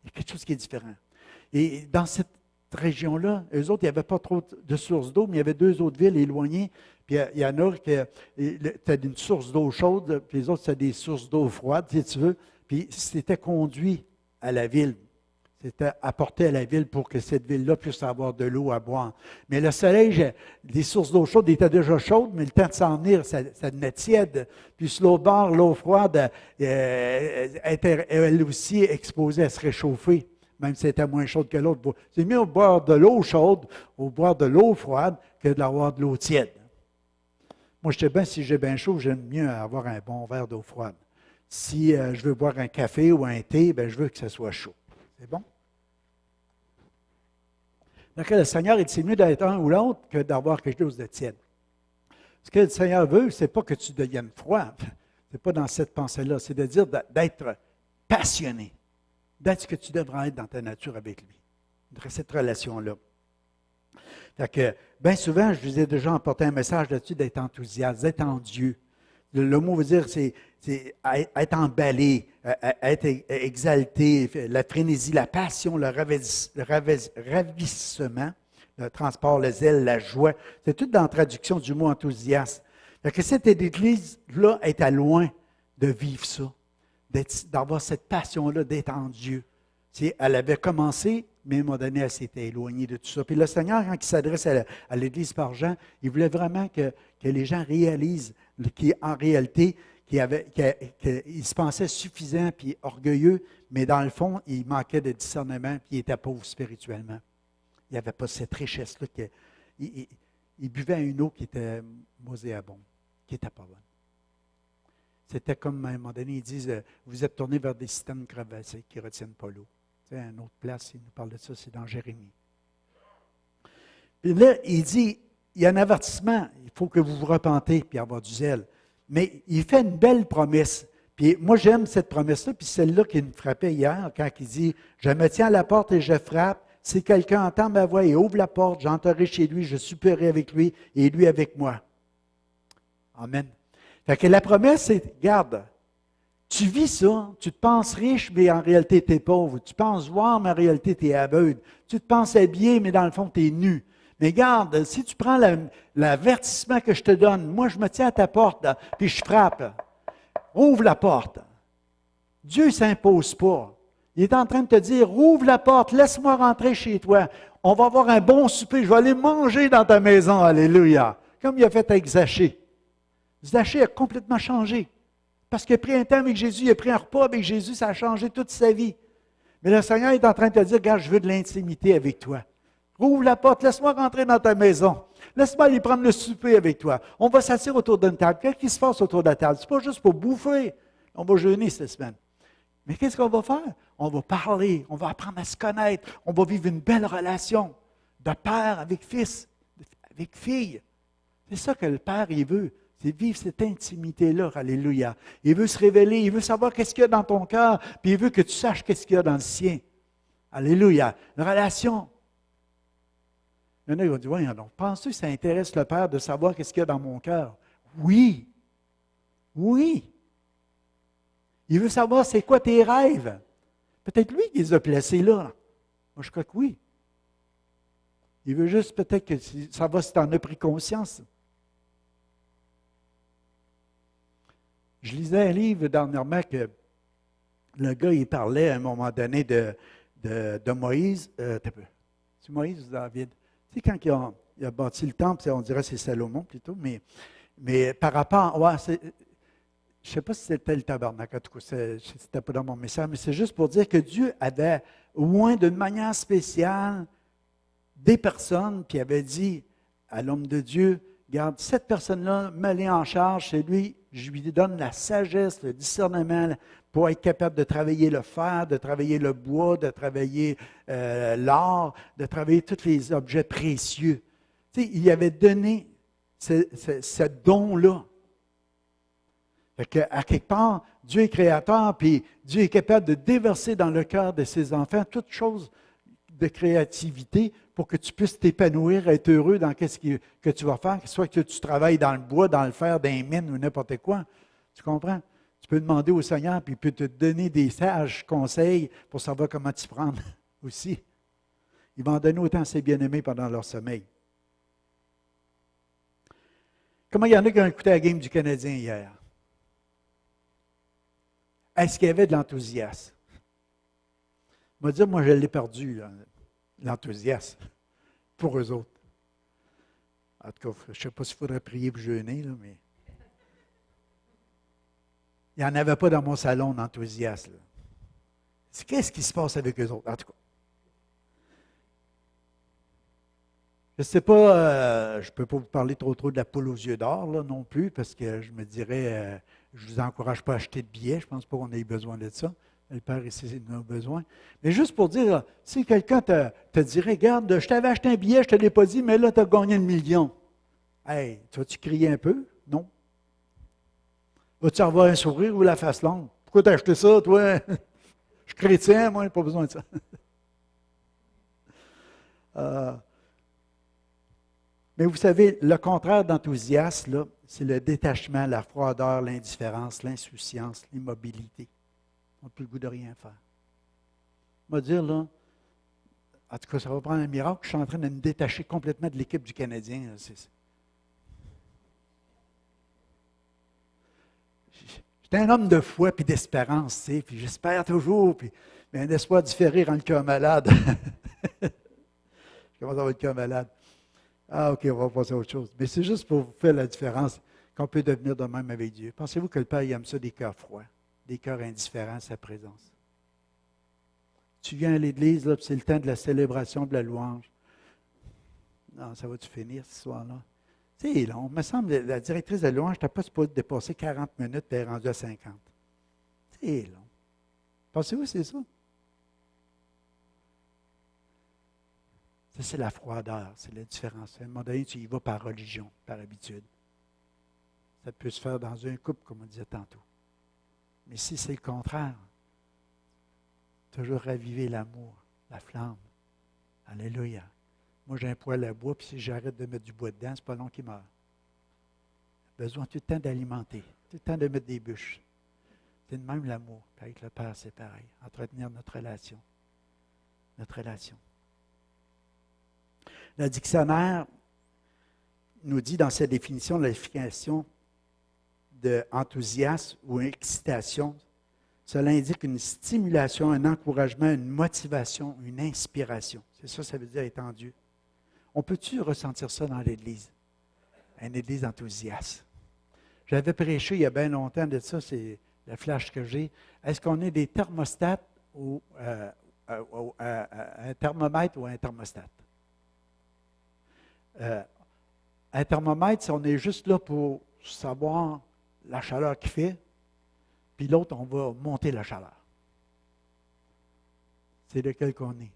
Il y a quelque chose qui est différent. Et dans cette région-là, eux autres, il n'y avait pas trop de sources d'eau, mais il y avait 2 autres villes éloignées. Puis il y en a qui étaient une source d'eau chaude, puis les autres, c'était des sources d'eau froide, si tu veux. Puis c'était conduit à la ville. C'était apporté à la ville pour que cette ville-là puisse avoir de l'eau à boire. Mais le soleil, les sources d'eau chaude étaient déjà chaudes, mais le temps de s'en venir, ça devenait tiède. Puis sur l'autre bord, l'eau froide était elle aussi exposée à se réchauffer, même si c'était moins chaude que l'autre. C'est mieux de boire de l'eau chaude ou boire de l'eau froide que d'avoir de l'eau tiède. Moi, je sais bien, si j'ai bien chaud, j'aime mieux avoir un bon verre d'eau froide. Si je veux boire un café ou un thé, bien, je veux que ce soit chaud. C'est bon? Donc, le Seigneur, il dit, c'est mieux d'être un ou l'autre que d'avoir quelque chose de tiède. Ce que le Seigneur veut, ce n'est pas que tu deviennes froid. Ce n'est pas dans cette pensée-là. C'est de dire d'être passionné, d'être ce que tu devras être dans ta nature avec lui. Cette relation-là. Fait que, bien souvent, je vous ai déjà emporté un message là-dessus d'être enthousiaste, d'être en Dieu. Le mot veut dire, c'est être emballé, être exalté, la frénésie, la passion, le ravissement, le transport, le zèle, la joie. C'est tout dans la traduction du mot enthousiaste. Fait que cette église-là est à loin de vivre ça, d'avoir cette passion-là d'être en Dieu. Elle avait commencé, mais à un moment donné, elle s'était éloignée de tout ça. Puis le Seigneur, quand il s'adresse à l'Église par Jean, il voulait vraiment que les gens réalisent qu'en réalité, qu'ils se pensaient suffisants puis orgueilleux, mais dans le fond, il manquait de discernement puis il était pauvre spirituellement. Il n'y avait pas cette richesse-là. Il buvait une eau qui était nauséabonde, qui n'était pas bonne. C'était comme à un moment donné, ils disent, vous êtes tournés vers des systèmes crevassés qui ne retiennent pas l'eau. C'est une autre place, il nous parle de ça, c'est dans Jérémie. Puis là, il dit, il y a un avertissement, il faut que vous vous repentez puis avoir du zèle. Mais il fait une belle promesse. Puis moi, j'aime cette promesse-là, puis celle-là qui me frappait hier, quand il dit, je me tiens à la porte et je frappe. Si quelqu'un entend ma voix et ouvre la porte, j'entrerai chez lui, je souperai avec lui et lui avec moi. Amen. Fait que la promesse, c'est, garde, tu vis ça, tu te penses riche, mais en réalité, tu es pauvre. Tu penses voir, mais en réalité, tu es aveugle. Tu te penses habillé, mais dans le fond, tu es nu. Mais garde, si tu prends l'avertissement que je te donne, moi, je me tiens à ta porte, là, puis je frappe. Ouvre la porte. Dieu ne s'impose pas. Il est en train de te dire, ouvre la porte, laisse-moi rentrer chez toi. On va avoir un bon souper, je vais aller manger dans ta maison, alléluia. Comme il a fait avec Zachée. Zachée a complètement changé. Parce qu'il a pris un temps avec Jésus, il a pris un repas avec Jésus, ça a changé toute sa vie. Mais le Seigneur est en train de te dire, regarde, je veux de l'intimité avec toi. Rouvre la porte, laisse-moi rentrer dans ta maison. Laisse-moi aller prendre le souper avec toi. On va s'asseoir autour d'une table. Qu'est-ce qui se passe autour de la table? Ce n'est pas juste pour bouffer. On va jeûner cette semaine. Mais qu'est-ce qu'on va faire? On va parler, on va apprendre à se connaître, on va vivre une belle relation de père avec fils, avec fille. C'est ça que le Père, il veut. C'est vivre cette intimité-là, alléluia. Il veut se révéler, il veut savoir qu'est-ce qu'il y a dans ton cœur, puis il veut que tu saches qu'est-ce qu'il y a dans le sien. Alléluia. Une relation. Il y en a qui vont dire, voyons donc, penses-tu que ça intéresse le Père de savoir qu'est-ce qu'il y a dans mon cœur? Oui. Oui. Il veut savoir c'est quoi tes rêves. Peut-être lui qui les a placés là. Moi, je crois que oui. Il veut juste peut-être que savoir si tu en as pris conscience. Je lisais un livre dernièrement que le gars, il parlait à un moment donné de Moïse. C'est Moïse ou David? Tu sais, quand il a bâti le temple, on dirait que c'est Salomon plutôt, mais par rapport. Ouais, je ne sais pas si c'était le tabernacle, en tout cas, c'était pas dans mon message, mais c'est juste pour dire que Dieu avait, au moins d'une manière spéciale, des personnes, puis avait dit à l'homme de Dieu, garde, cette personne-là, mets-les en charge, c'est lui, je lui donne la sagesse, le discernement pour être capable de travailler le fer, de travailler le bois, de travailler l'or, de travailler tous les objets précieux. Tu sais, il avait donné ce don-là. Fait qu'à quelque part, Dieu est créateur, puis Dieu est capable de déverser dans le cœur de ses enfants toute chose de créativité pour que tu puisses t'épanouir, être heureux dans ce que tu vas faire, soit que tu travailles dans le bois, dans le fer, dans les mines ou n'importe quoi. Tu comprends? Tu peux demander au Seigneur, puis il peut te donner des sages conseils pour savoir comment t'y prendre aussi. Il va en donner autant à ses bien-aimés pendant leur sommeil. Comment il y en a qui ont écouté la game du Canadien hier? Est-ce qu'il y avait de l'enthousiasme? Je vais dire, moi, je l'ai perdu, là, l'enthousiasme, pour eux autres. En tout cas, je ne sais pas s'il faudrait prier pour jeûner, là, mais il n'y en avait pas dans mon salon d'enthousiasme. Qu'est-ce qui se passe avec eux autres, en tout cas? Je ne sais pas, je ne peux pas vous parler trop de la poule aux yeux d'or là, non plus, parce que je me dirais, je ne vous encourage pas à acheter de billets, je ne pense pas qu'on ait besoin de ça. Le Père ici en a besoin. Mais juste pour dire, si quelqu'un te dirait, regarde, je t'avais acheté un billet, je ne te l'ai pas dit, mais là, tu as gagné 1 million. Hey, tu vas-tu crier un peu? Non. Vas-tu avoir un sourire ou la face longue? Pourquoi tu as acheté ça, toi? Je suis chrétien, moi, je n'ai pas besoin de ça. Mais vous savez, le contraire d'enthousiasme, là, c'est le détachement, la froideur, l'indifférence, l'insouciance, l'immobilité. On n'a plus le goût de rien faire. On va dire, là, en tout cas, ça va prendre un miracle. Je suis en train de me détacher complètement de l'équipe du Canadien. J'étais un homme de foi et d'espérance, tu sais, puis j'espère toujours, puis mais un espoir différé rend le cœur malade. Je commence à avoir le cœur malade. Ah, OK, on va passer à autre chose. Mais c'est juste pour vous faire la différence qu'on peut devenir de même avec Dieu. Pensez-vous que le Père il aime ça, des cœurs froids, des cœurs indifférents à sa présence? Tu viens à l'église, là, puis c'est le temps de la célébration, de la louange. Non, ça va-tu finir ce soir-là? C'est long. Il me semble que la directrice de la louange n'était pas supposée dépasser 40 minutes, puis elle est rendue à 50. C'est long. Pensez-vous que c'est ça? Ça, c'est la froideur, c'est la différence. À un moment donné, tu y vas par religion, par habitude. Ça peut se faire dans un couple, comme on disait tantôt. Mais si c'est le contraire, toujours raviver l'amour, la flamme. Alléluia. Moi, j'ai un poêle à bois, puis si j'arrête de mettre du bois dedans, c'est pas long qu'il meurt. Besoin tout le temps d'alimenter, tout le temps de mettre des bûches. C'est de même l'amour. Puis avec le Père, c'est pareil. Entretenir notre relation. Notre relation. Le dictionnaire nous dit dans sa définition de la définition d'enthousiasme ou excitation, cela indique une stimulation, un encouragement, une motivation, une inspiration. C'est ça, ça veut dire être en Dieu. On peut-tu ressentir ça dans l'Église? Une Église enthousiaste. J'avais prêché il y a bien longtemps de ça, c'est le flash que j'ai. Est-ce qu'on est des thermostats ou un thermomètre ou un thermostat? Un thermomètre, on est juste là pour savoir la chaleur qu'il fait, puis l'autre, on va monter la chaleur. C'est lequel qu'on est.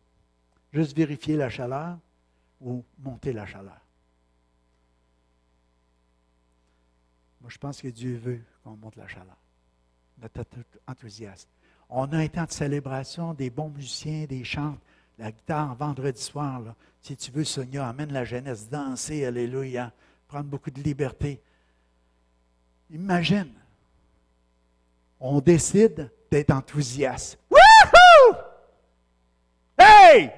Juste vérifier la chaleur ou monter la chaleur. Moi, je pense que Dieu veut qu'on monte la chaleur, notre enthousiasme. On a un temps de célébration, des bons musiciens, des chants, la guitare vendredi soir. Là. Si tu veux, Sonia, amène la jeunesse danser, alléluia, prendre beaucoup de liberté. Imagine, on décide d'être enthousiaste. Wouhou! Hey!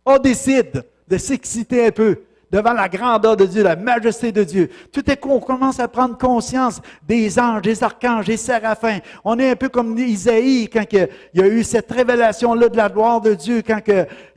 On décide de s'exciter un peu devant la grandeur de Dieu, la majesté de Dieu. Tout est coup, on commence à prendre conscience des anges, des archanges, des séraphins. On est un peu comme Isaïe quand il y a eu cette révélation-là de la gloire de Dieu, quand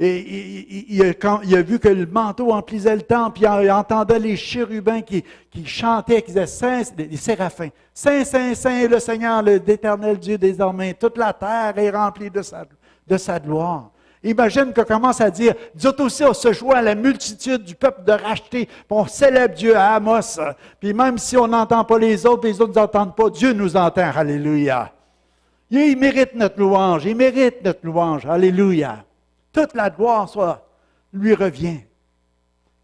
il a vu que le manteau emplissait le temple, puis il entendait les chérubins qui chantaient, qui disaient Saint, les séraphins. Saint, Saint, Saint est le Seigneur, l'éternel Dieu des armées. Toute la terre est remplie de sa gloire. Imagine qu'on commence à dire, Dieu aussi, on se joint à la multitude du peuple de racheter, puis on célèbre Dieu à Amos. Puis même si on n'entend pas les autres ne nous entendent pas, Dieu nous entend. Alléluia. Il mérite notre louange, il mérite notre louange. Alléluia. Toute la gloire lui revient.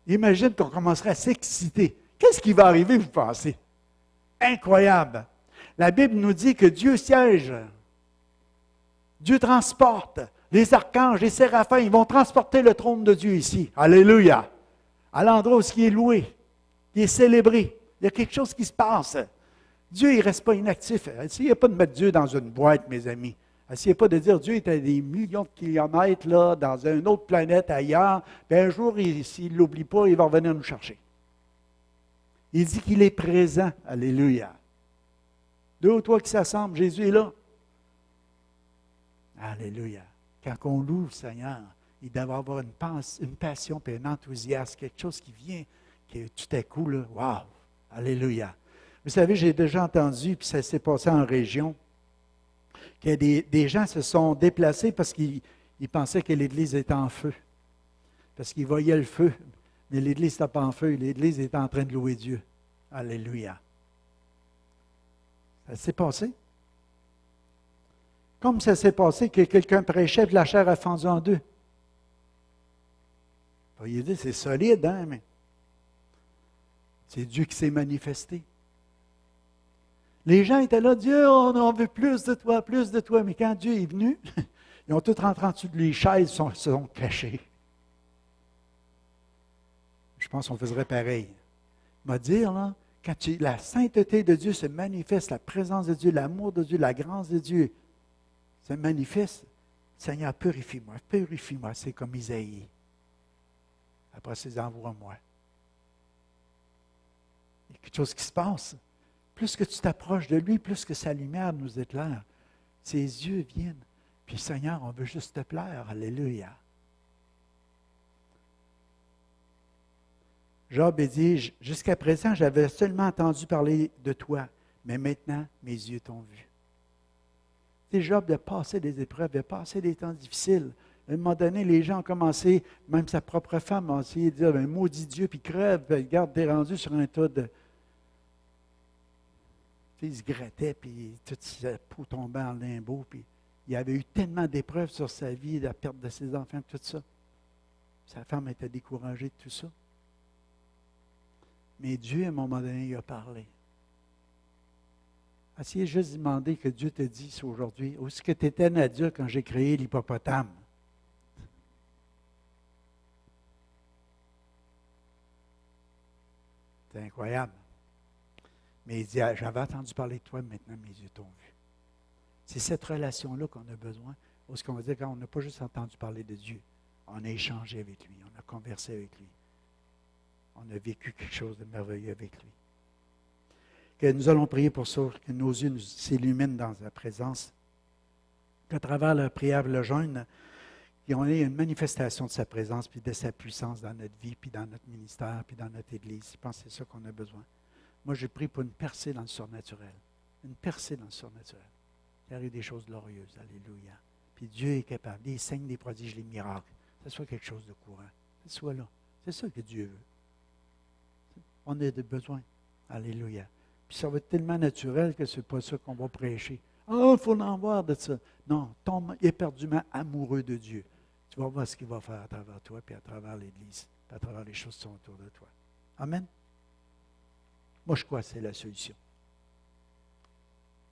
Imagine qu'on commencerait à s'exciter. Qu'est-ce qui va arriver, vous pensez? Incroyable. La Bible nous dit que Dieu siège. Dieu transporte. Les archanges, les séraphins, ils vont transporter le trône de Dieu ici. Alléluia. À l'endroit où il est loué, il est célébré. Il y a quelque chose qui se passe. Dieu, il ne reste pas inactif. Essayez pas de mettre Dieu dans une boîte, mes amis. Essayez pas de dire Dieu est à des millions de kilomètres là, dans une autre planète ailleurs. Puis un jour, s'il ne l'oublie pas, il va revenir nous chercher. Il dit qu'il est présent. Alléluia. Deux ou trois qui s'assemblent, Jésus est là. Alléluia. Quand on loue le Seigneur, il doit avoir une passion et un enthousiasme, quelque chose qui vient, qui tout à coup, là, wow, alléluia. Vous savez, j'ai déjà entendu, puis ça s'est passé en région, que des gens se sont déplacés parce qu'ils pensaient que l'Église était en feu. Parce qu'ils voyaient le feu, mais l'Église n'était pas en feu, l'Église était en train de louer Dieu. Alléluia. Ça s'est passé. Comme ça s'est passé que quelqu'un prêchait, puis la chair a fendu en deux. Vous voyez, c'est solide, hein, mais c'est Dieu qui s'est manifesté. Les gens étaient là, Dieu, on veut plus de toi, plus de toi. Mais quand Dieu est venu, ils ont tous rentré en dessous de les chaises, se sont cachés. Je pense qu'on faisait pareil. Il m'a dit, là, quand la sainteté de Dieu se manifeste, la présence de Dieu, l'amour de Dieu, la grâce de Dieu, se manifeste. Seigneur, purifie-moi, purifie-moi. C'est comme Isaïe. Après, c'est envoie-moi. Il y a quelque chose qui se passe. Plus que tu t'approches de lui, plus que sa lumière nous éclaire. Ses yeux viennent. Puis, Seigneur, on veut juste te plaire. Alléluia. Job a dit, jusqu'à présent, j'avais seulement entendu parler de toi, mais maintenant, mes yeux t'ont vu. Job a passé des épreuves, il a passé des temps difficiles. À un moment donné, les gens ont commencé, même sa propre femme a essayé de dire, maudit Dieu, puis crève, puis regarde, t'es rendu sur un tas de... Tu sais, il se grattait, puis toute sa peau tombait en limbo, puis il y avait eu tellement d'épreuves sur sa vie, la perte de ses enfants, tout ça. Sa femme était découragée de tout ça. Mais Dieu, à un moment donné, il a parlé. Essayez juste de demander que Dieu te dise aujourd'hui, où est-ce que tu étais, Nadia, quand j'ai créé l'hippopotame? C'est incroyable. Mais il dit, j'avais entendu parler de toi, maintenant mes yeux t'ont vu. C'est cette relation-là qu'on a besoin. Où est-ce qu'on va dire, quand on n'a pas juste entendu parler de Dieu, on a échangé avec lui, on a conversé avec lui. On a vécu quelque chose de merveilleux avec lui. Que nous allons prier pour ça, que nos yeux s'illuminent dans sa présence, qu'à travers la prière, le jeûne, qu'on ait une manifestation de sa présence, puis de sa puissance dans notre vie, puis dans notre ministère, puis dans notre Église. Je pense que c'est ça qu'on a besoin. Moi, je prie pour une percée dans le surnaturel. Une percée dans le surnaturel. Il arrive des choses glorieuses. Alléluia. Puis Dieu est capable. Des signes, des prodiges, les miracles. Que ce soit quelque chose de courant. Que ce soit là. C'est ça que Dieu veut. On a des besoins. Alléluia. Puis ça va être tellement naturel que ce n'est pas ça qu'on va prêcher. Ah, il faut en voir de ça. Non, tombe éperdument amoureux de Dieu. Tu vas voir ce qu'il va faire à travers toi, puis à travers l'Église, puis à travers les choses qui sont autour de toi. Amen. Moi, je crois que c'est la solution.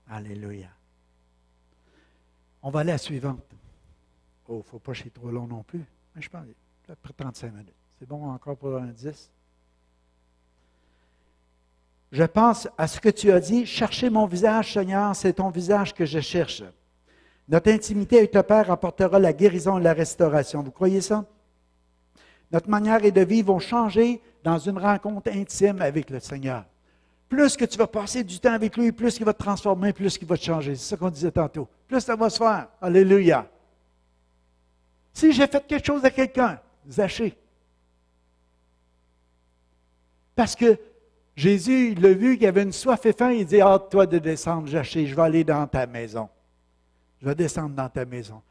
Alléluia. On va aller à la suivante. Oh, il ne faut pas que je sois trop long non plus. Mais je pense, après 35 minutes. C'est bon encore pour un 10? Je pense à ce que tu as dit. Cherchez mon visage, Seigneur, c'est ton visage que je cherche. Notre intimité avec le Père apportera la guérison et la restauration. Vous croyez ça? Notre manière de vivre va changer dans une rencontre intime avec le Seigneur. Plus que tu vas passer du temps avec lui, plus il va te transformer, plus il va te changer. C'est ça qu'on disait tantôt. Plus ça va se faire. Alléluia. Si j'ai fait quelque chose à quelqu'un, Zachée. Parce que Jésus, il l'a vu qu'il avait une soif et faim, il dit, hâte-toi de descendre, Zachée, je vais aller dans ta maison. Je vais descendre dans ta maison.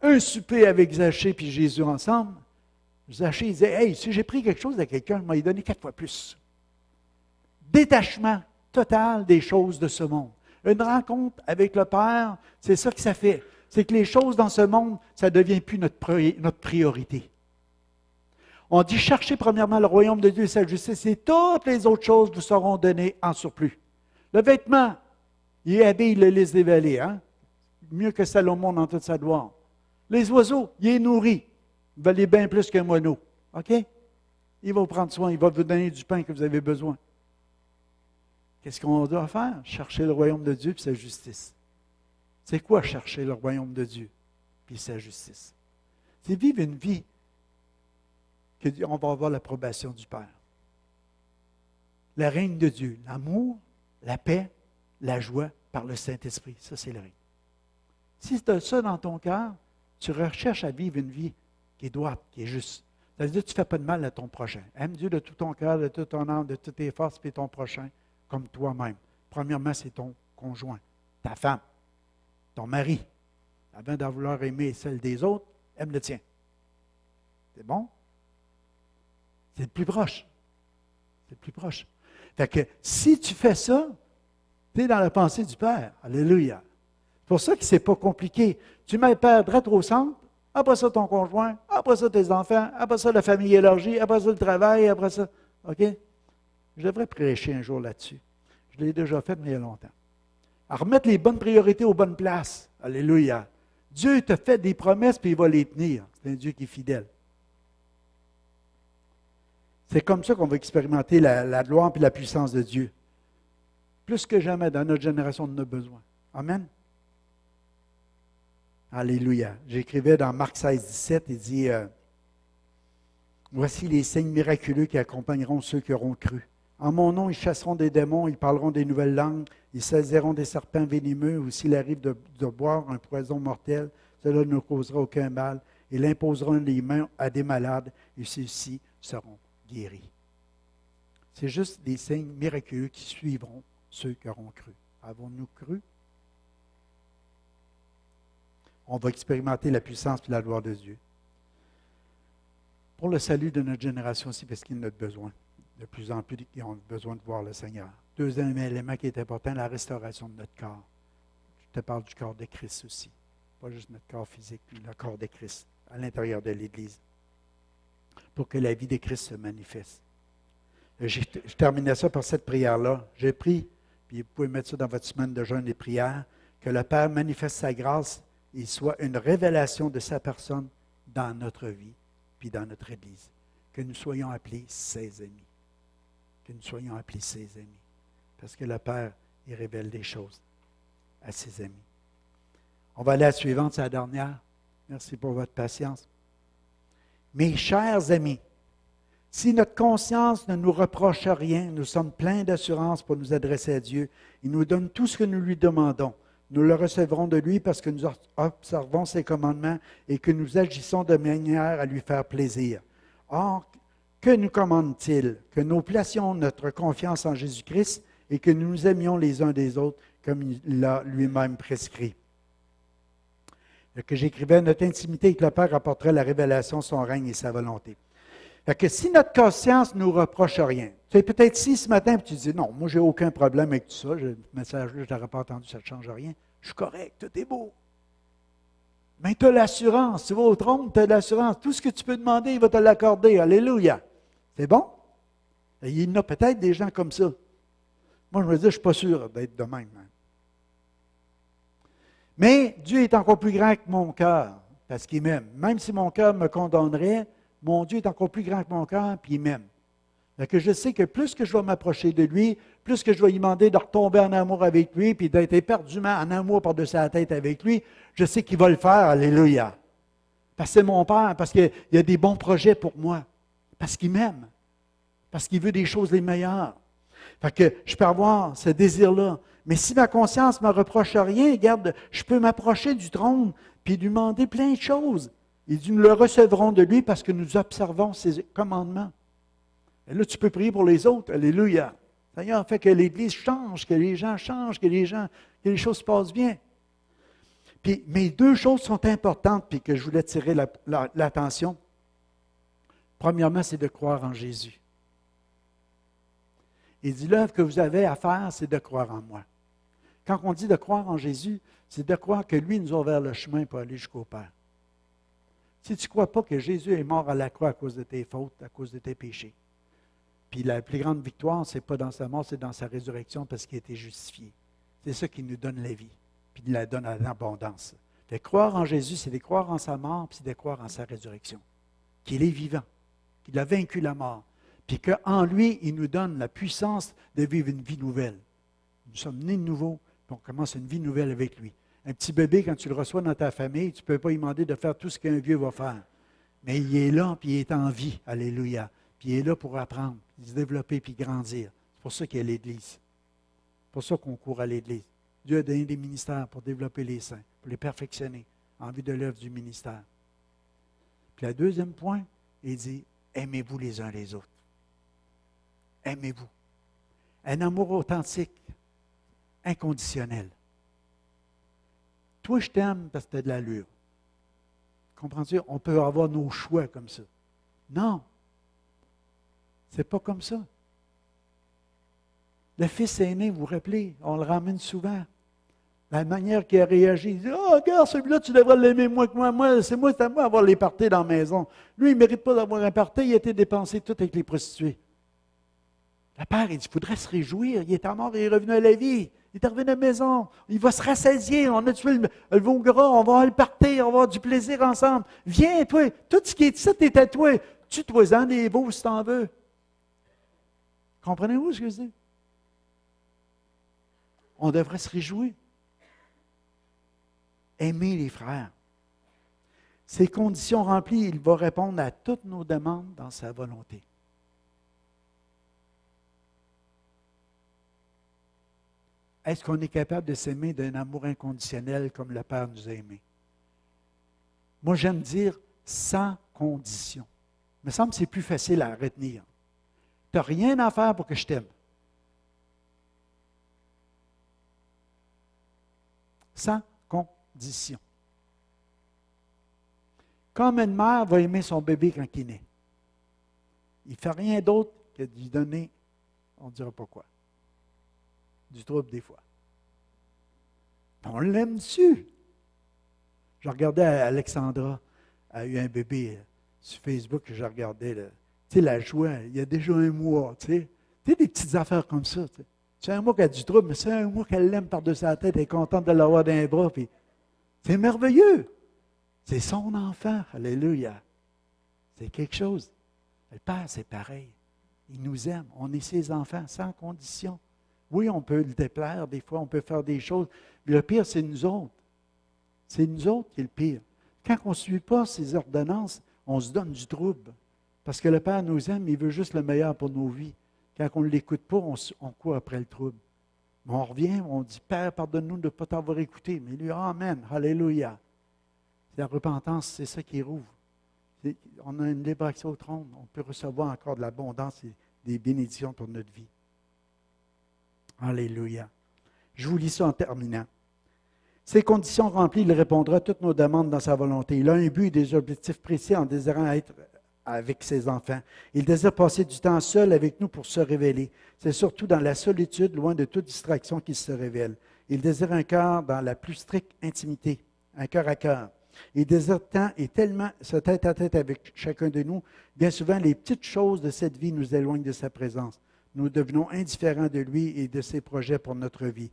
Un souper avec Zachée et Jésus ensemble. Zachée, il disait, hey, si j'ai pris quelque chose à quelqu'un, je m'en ai donné 4 fois plus. Détachement total des choses de ce monde. Une rencontre avec le Père, c'est ça que ça fait. C'est que les choses dans ce monde, ça ne devient plus notre priorité. On dit, cherchez premièrement le royaume de Dieu et sa justice, et toutes les autres choses vous seront données en surplus. Le vêtement, il habille le lys des vallées, hein? Mieux que Salomon dans toute sa gloire. Les oiseaux, il est nourri. Vous valez bien plus qu'un moineau. OK? Il va vous prendre soin, il va vous donner du pain que vous avez besoin. Qu'est-ce qu'on doit faire? Chercher le royaume de Dieu et sa justice. C'est quoi chercher le royaume de Dieu et sa justice? C'est vivre une vie qu'on va avoir l'approbation du Père. Le règne de Dieu, l'amour, la paix, la joie par le Saint-Esprit. Ça, c'est le règne. Si tu as ça dans ton cœur, tu recherches à vivre une vie qui est droite, qui est juste. Ça veut dire que tu ne fais pas de mal à ton prochain. Aime Dieu de tout ton cœur, de toute ton âme, de toutes tes forces, puis ton prochain comme toi-même. Premièrement, c'est ton conjoint, ta femme, ton mari. Avant de vouloir aimer celle des autres, aime le tien. C'est bon? C'est le plus proche. C'est le plus proche. Fait que si tu fais ça, tu es dans la pensée du Père. Alléluia. C'est pour ça que ce n'est pas compliqué. Tu mets le Père droit au centre, après ça ton conjoint, après ça tes enfants, après ça la famille élargie, après ça le travail, après ça. OK? Je devrais prêcher un jour là-dessus. Je l'ai déjà fait, mais il y a longtemps. À remettre les bonnes priorités aux bonnes places. Alléluia. Dieu te fait des promesses, puis il va les tenir. C'est un Dieu qui est fidèle. C'est comme ça qu'on va expérimenter la gloire et la puissance de Dieu. Plus que jamais, dans notre génération, on en a besoin. Amen. Alléluia. J'écrivais dans Marc 16, 17, il dit, voici les signes miraculeux qui accompagneront ceux qui auront cru. En mon nom, ils chasseront des démons, ils parleront des nouvelles langues, ils saisiront des serpents venimeux, ou s'il arrive de boire un poison mortel, cela ne causera aucun mal. Ils imposeront les mains à des malades, et ceux-ci seront guéris. C'est juste des signes miraculeux qui suivront ceux qui auront cru. Avons-nous cru? On va expérimenter la puissance et la gloire de Dieu. Pour le salut de notre génération aussi, parce qu'il y en a besoin. De plus en plus, ils ont besoin de voir le Seigneur. Deuxième élément qui est important, la restauration de notre corps. Je te parle du corps de Christ aussi. Pas juste notre corps physique, mais le corps de Christ à l'intérieur de l'Église. Pour que la vie de Christ se manifeste. Je terminais ça par cette prière-là. J'ai pris, puis vous pouvez mettre ça dans votre semaine de jeûne et prière, que le Père manifeste sa grâce et soit une révélation de sa personne dans notre vie, puis dans notre Église. Que nous soyons appelés ses amis. Que nous soyons appelés ses amis. Parce que le Père, il révèle des choses à ses amis. On va aller à la suivante, c'est la dernière. Merci pour votre patience. Mes chers amis, si notre conscience ne nous reproche rien, nous sommes pleins d'assurance pour nous adresser à Dieu. Il nous donne tout ce que nous lui demandons. Nous le recevrons de lui parce que nous observons ses commandements et que nous agissons de manière à lui faire plaisir. Or, que nous commande-t-il? Que nous placions notre confiance en Jésus-Christ et que nous nous aimions les uns des autres comme il l'a lui-même prescrit. Que j'écrivais, notre intimité avec le Père apporterait la révélation, son règne et sa volonté. Fait que si notre conscience ne nous reproche rien, tu es peut-être ici ce matin et tu dis, non, moi, j'ai aucun problème avec tout ça, le message-là, je ne l'aurais pas entendu, ça ne change rien. Je suis correct, tout est beau. Mais tu as l'assurance, tu vas au trône, tu as l'assurance. Tout ce que tu peux demander, il va te l'accorder. Alléluia. C'est bon? Et il y en a peut-être des gens comme ça. Moi, je me dis, je ne suis pas sûr d'être de même. Mais Dieu est encore plus grand que mon cœur, parce qu'il m'aime. Même si mon cœur me condamnerait, mon Dieu est encore plus grand que mon cœur, puis il m'aime. Donc je sais que plus que je vais m'approcher de lui, plus que je vais lui demander de retomber en amour avec lui, puis d'être éperdument en amour par-dessus la tête avec lui, je sais qu'il va le faire, alléluia. Parce que c'est mon Père, parce qu'il y a des bons projets pour moi, parce qu'il m'aime, parce qu'il veut des choses les meilleures. Fait que je peux avoir ce désir-là. Mais si ma conscience ne me reproche rien, regarde, je peux m'approcher du trône puis lui demander plein de choses. Il dit, nous le recevrons de lui parce que nous observons ses commandements. Et là, tu peux prier pour les autres. Alléluia. Seigneur, fait que l'Église change, que les gens changent, que les choses se passent bien. Puis, mais deux choses sont importantes puis que je voulais tirer l'attention. Premièrement, c'est de croire en Jésus. Il dit, l'œuvre que vous avez à faire, c'est de croire en moi. Quand on dit de croire en Jésus, c'est de croire que lui nous a ouvert le chemin pour aller jusqu'au Père. Si tu ne crois pas que Jésus est mort à la croix à cause de tes fautes, à cause de tes péchés, puis la plus grande victoire, ce n'est pas dans sa mort, c'est dans sa résurrection parce qu'il a été justifié. C'est ça qui nous donne la vie, puis il la donne en abondance. De croire en Jésus, c'est de croire en sa mort, puis c'est de croire en sa résurrection. Qu'il est vivant, qu'il a vaincu la mort, puis qu'en lui, il nous donne la puissance de vivre une vie nouvelle. Nous sommes nés de nouveau, puis on commence une vie nouvelle avec lui. Un petit bébé, quand tu le reçois dans ta famille, tu ne peux pas lui demander de faire tout ce qu'un vieux va faire. Mais il est là, puis il est en vie. Alléluia. Puis il est là pour apprendre, puis se développer, puis grandir. C'est pour ça qu'il y a l'Église. C'est pour ça qu'on court à l'Église. Dieu a donné des ministères pour développer les saints, pour les perfectionner en vue de l'œuvre du ministère. Puis le deuxième point, il dit, aimez-vous les uns les autres. Aimez-vous. Un amour authentique, inconditionnel. Toi, je t'aime parce que tu as de l'allure. Comprends-tu? On peut avoir nos choix comme ça. Non. C'est pas comme ça. Le fils aîné, vous vous rappelez, on le ramène souvent. La manière qu'il a réagi, il dit, « Oh, regarde, celui-là, tu devrais l'aimer moins que moi. C'est à moi d'avoir les parties dans la maison. Lui, il ne mérite pas d'avoir un party, il a été dépensé tout avec les prostituées. » Le père, il dit, il faudrait se réjouir. Il est mort et il est revenu à la vie. Il est revenu à la maison. Il va se rassasier. On a tué le veau gras. On va avoir le party. On va avoir du plaisir ensemble. Viens, toi. Tout ce qui est ici, est à toi. Tue-toi-en des veaux si tu en veux. Comprenez-vous ce que je dis? On devrait se réjouir. Aimer les frères. Ces conditions remplies, il va répondre à toutes nos demandes dans sa volonté. Est-ce qu'on est capable de s'aimer d'un amour inconditionnel comme le Père nous a aimés? Moi, j'aime dire sans condition. Il me semble que c'est plus facile à retenir. Tu n'as rien à faire pour que je t'aime. Sans condition. Comme une mère va aimer son bébé quand il naît. Il ne fait rien d'autre que de lui donner, on ne dira pas quoi. Du trouble des fois. On l'aime dessus. Je regardais Alexandra, elle a eu un bébé sur Facebook que je regardais. Là. Tu sais, la joie, il y a déjà un mois. Tu sais, des petites affaires comme ça. Tu sais. C'est un mois qu'elle a du trouble, mais c'est un mois qu'elle l'aime par-dessus la tête, elle est contente de l'avoir dans les bras. Puis c'est merveilleux. C'est son enfant. Alléluia. C'est quelque chose. Le Père, c'est pareil. Il nous aime. On est ses enfants, sans condition. Oui, on peut le déplaire, des fois, on peut faire des choses. Mais le pire, c'est nous autres. C'est nous autres qui est le pire. Quand on ne suit pas ses ordonnances, on se donne du trouble. Parce que le Père nous aime, il veut juste le meilleur pour nos vies. Quand on ne l'écoute pas, on court après le trouble. Mais on revient, on dit, Père, pardonne-nous de ne pas t'avoir écouté. Mais lui, Amen, Alléluia. La repentance, c'est ça qui rouvre. On a une libre accès au trône. On peut recevoir encore de l'abondance et des bénédictions pour notre vie. Alléluia. Je vous lis ça en terminant. Ces conditions remplies, il répondra à toutes nos demandes dans sa volonté. Il a un but et des objectifs précis en désirant être avec ses enfants. Il désire passer du temps seul avec nous pour se révéler. C'est surtout dans la solitude, loin de toute distraction, qu'il se révèle. Il désire un cœur dans la plus stricte intimité, un cœur à cœur. Il désire tant et tellement se tête à tête avec chacun de nous. Bien souvent, les petites choses de cette vie nous éloignent de sa présence. Nous devenons indifférents de lui et de ses projets pour notre vie.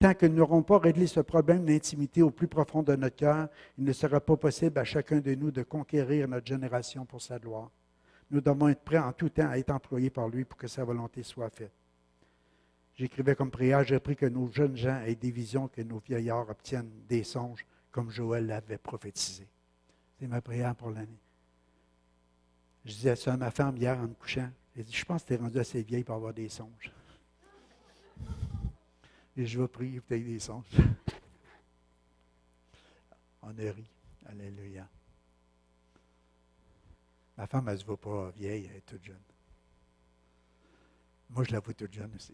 tant que nous n'aurons pas réglé ce problème d'intimité au plus profond de notre cœur, il ne sera pas possible à chacun de nous de conquérir notre génération pour sa gloire. Nous devons être prêts en tout temps à être employés par lui pour que sa volonté soit faite. J'écrivais comme prière, j'ai pris que nos jeunes gens aient des visions, que nos vieillards obtiennent des songes, comme Joël l'avait prophétisé. C'est ma prière pour l'année. Je disais ça à ma femme hier en me couchant. Elle dit, je pense que tu es rendu assez vieille pour avoir des songes. Et je vais prier pour que tu aies des songes. On a ri. Alléluia. Ma femme, elle ne se voit pas vieille, elle est toute jeune. Moi, je la vois toute jeune aussi.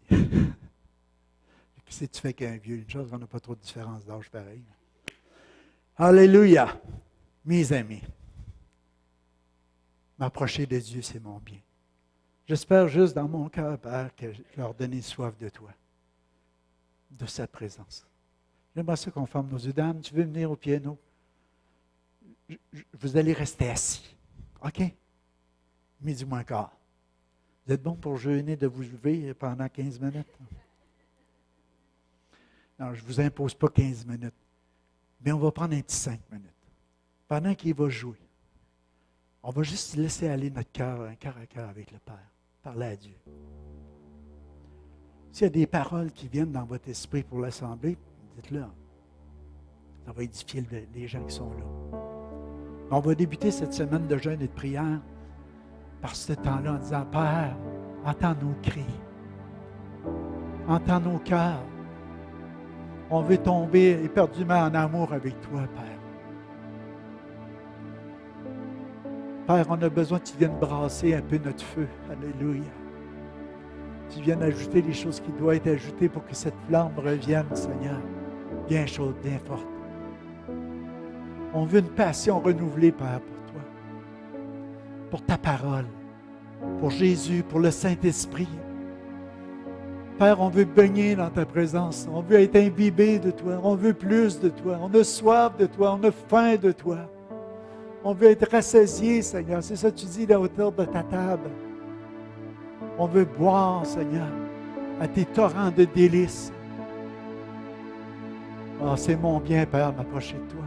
Qu'est-ce que tu fais qu'un vieux? Une chose, on n'a pas trop de différence d'âge pareil. Alléluia. Mes amis, m'approcher de Dieu, c'est mon bien. J'espère juste dans mon cœur, Père, que je leur donne soif de toi, de sa présence. J'aimerais ça qu'on ferme nos yeux. Dame, tu veux venir au piano? Vous allez rester assis. OK? Midi moins quart. Vous êtes bon pour jeûner de vous lever pendant 15 minutes? Non, je ne vous impose pas 15 minutes. Mais on va prendre un petit 5 minutes. Pendant qu'il va jouer, on va juste laisser aller notre cœur, un cœur à cœur avec le Père. Parler à Dieu. S'il y a des paroles qui viennent dans votre esprit pour l'Assemblée, dites-le. Ça va édifier les gens qui sont là. On va débuter cette semaine de jeûne et de prière par ce temps-là en disant, Père, entends nos cris. Entends nos cœurs. On veut tomber éperdument en amour avec toi, Père. Père, on a besoin que tu viennes brasser un peu notre feu. Alléluia. Tu viennes ajouter les choses qui doivent être ajoutées pour que cette flamme revienne, Seigneur, bien chaude, bien forte. On veut une passion renouvelée, Père, pour toi, pour ta parole, pour Jésus, pour le Saint-Esprit. Père, on veut baigner dans ta présence. On veut être imbibé de toi. On veut plus de toi. On a soif de toi. On a faim de toi. On veut être rassasié, Seigneur. C'est ça que tu dis à la hauteur de ta table. On veut boire, Seigneur, à tes torrents de délices. Oh, c'est mon bien, Père, m'approcher de toi.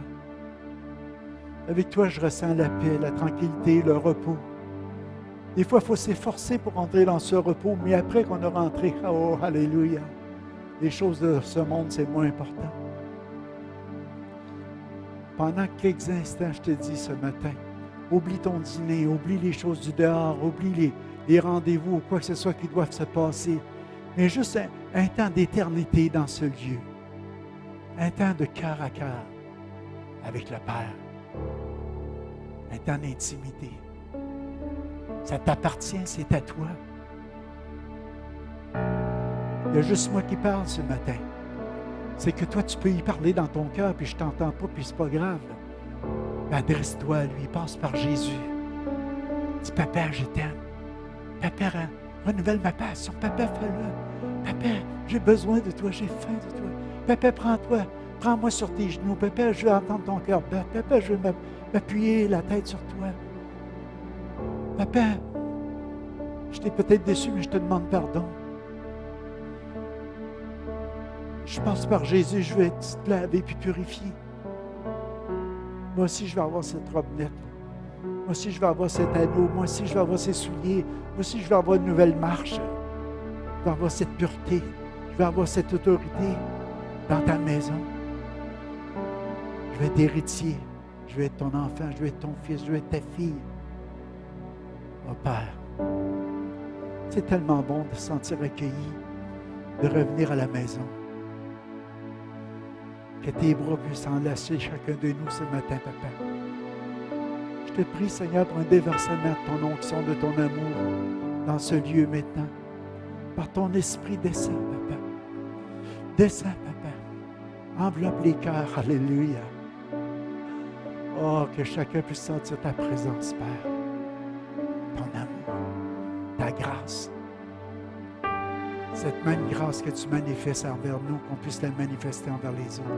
Avec toi, je ressens la paix, la tranquillité, le repos. Des fois, il faut s'efforcer pour entrer dans ce repos, mais après qu'on a rentré, oh, alléluia, les choses de ce monde, c'est moins important. Pendant quelques instants, je te dis ce matin, oublie ton dîner, oublie les choses du dehors, oublie les rendez-vous ou quoi que ce soit qui doivent se passer, mais juste un temps d'éternité dans ce lieu, un temps de cœur à cœur avec le Père, un temps d'intimité. Ça t'appartient, c'est à toi. Il y a juste moi qui parle ce matin. C'est que toi, tu peux y parler dans ton cœur, puis je ne t'entends pas, puis c'est pas grave. Adresse-toi à lui, passe par Jésus. Dis, Papa, je t'aime. Papa, renouvelle ma passion. Papa, fais-le. Papa, j'ai besoin de toi, j'ai faim de toi. Papa, prends-moi sur tes genoux. Papa, je veux entendre ton cœur battre. Papa, je veux m'appuyer la tête sur toi. Papa, je t'ai peut-être déçu, mais je te demande pardon. Je passe par Jésus, je vais être lavé puis purifié. Moi aussi, je vais avoir cette robe nette. Moi aussi, je vais avoir cet anneau. Moi aussi, je vais avoir ces souliers. Moi aussi, je vais avoir une nouvelle marche. Je vais avoir cette pureté. Je vais avoir cette autorité dans ta maison. Je vais être héritier. Je vais être ton enfant. Je vais être ton fils. Je vais être ta fille. Oh Père, c'est tellement bon de se sentir accueilli, de revenir à la maison. Que tes bras puissent enlacer chacun de nous ce matin, Papa. Je te prie, Seigneur, pour un déversement de ton onction, de ton amour dans ce lieu maintenant. Par ton esprit, descends, Papa. Descends, Papa. Enveloppe les cœurs. Alléluia. Oh, que chacun puisse sentir ta présence, Père. Ton amour, ta grâce. Cette même grâce que tu manifestes envers nous, qu'on puisse la manifester envers les autres.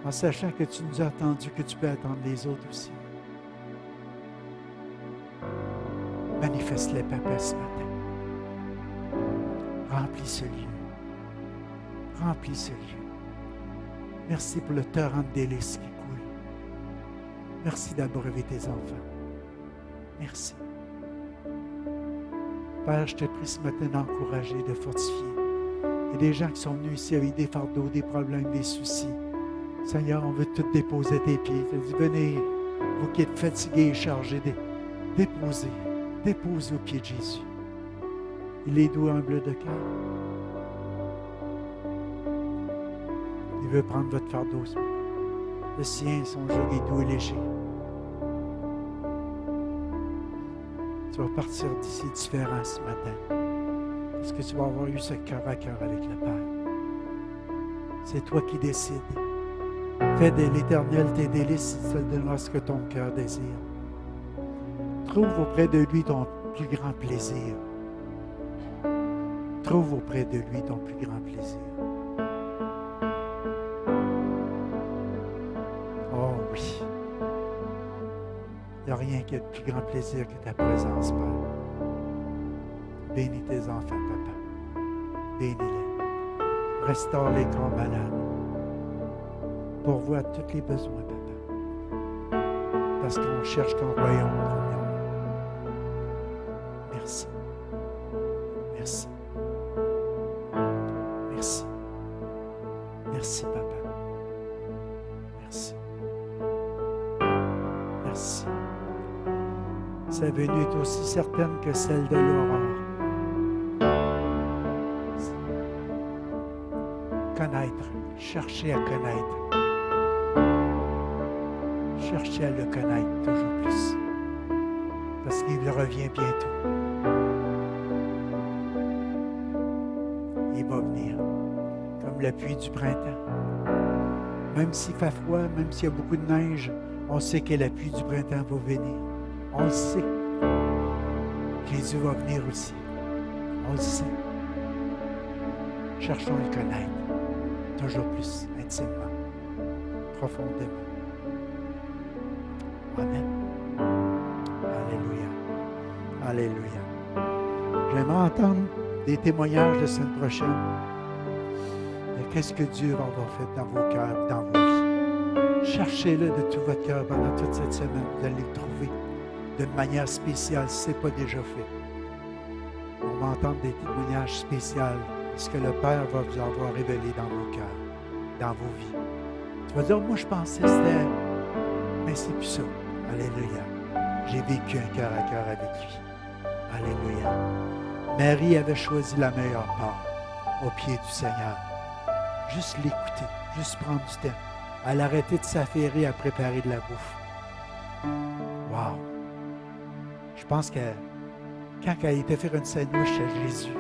En sachant que tu nous as attendus, que tu peux attendre les autres aussi. Manifeste-les, Papa, ce matin. Remplis ce lieu. Remplis ce lieu. Merci pour le torrent de délices qui coule. Merci d'abreuver tes enfants. Merci. Père, je te prie ce matin d'encourager, de fortifier. Il y a des gens qui sont venus ici avec des fardeaux, des problèmes, des soucis. Seigneur, on veut tout déposer à tes pieds. Tu as dit, venez, vous qui êtes fatigués et chargés, déposez aux pieds de Jésus. Il est doux, humble de cœur. Il veut prendre votre fardeau. Le sien, son joug est doux et léger. Tu vas partir d'ici différent ce matin. Parce que tu vas avoir eu ce cœur à cœur avec le Père. C'est toi qui décides. Fais de l'Éternel tes délices, il te donnera ce que ton cœur désire. Trouve auprès de lui ton plus grand plaisir. Trouve auprès de lui ton plus grand plaisir. Oh oui. Il n'y a rien qui ait de plus grand plaisir que ta présence, Père. Bénis tes enfants, Papa. Bénis-les. Restaure les corps malades. Pourvois tous les besoins, Papa. Parce qu'on cherche ton royaume. Merci. Merci. Merci. Merci, Papa. Merci. Merci. Sa venue est aussi certaine que celle de l'aurore. Connaître, chercher à connaître. Cherchez à le connaître toujours plus. Parce qu'il revient bientôt. Il va venir comme la pluie du printemps. Même s'il fait froid, même s'il y a beaucoup de neige, on sait que la pluie du printemps va venir. On le sait. Jésus va venir aussi. On le sait. Cherchons à le connaître. Toujours plus intimement, profondément. Amen. Alléluia. Alléluia. J'aimerais entendre des témoignages la semaine prochaine de qu'est-ce que Dieu va avoir fait dans vos cœurs, dans vos vies. Cherchez-le de tout votre cœur pendant toute cette semaine. Vous allez le trouver d'une manière spéciale si ce n'est pas déjà fait. On va entendre des témoignages spéciaux. Ce que le Père va vous avoir révélé dans vos cœurs, dans vos vies. Tu vas dire, moi je pensais que c'était... Mais c'est plus ça. Alléluia. J'ai vécu un cœur à cœur avec lui. Alléluia. Marie avait choisi la meilleure part au pied du Seigneur. Juste l'écouter, juste prendre du temps. Elle arrêtait de s'affairer à préparer de la bouffe. Wow! Je pense que quand elle était faire une sandwich à Jésus,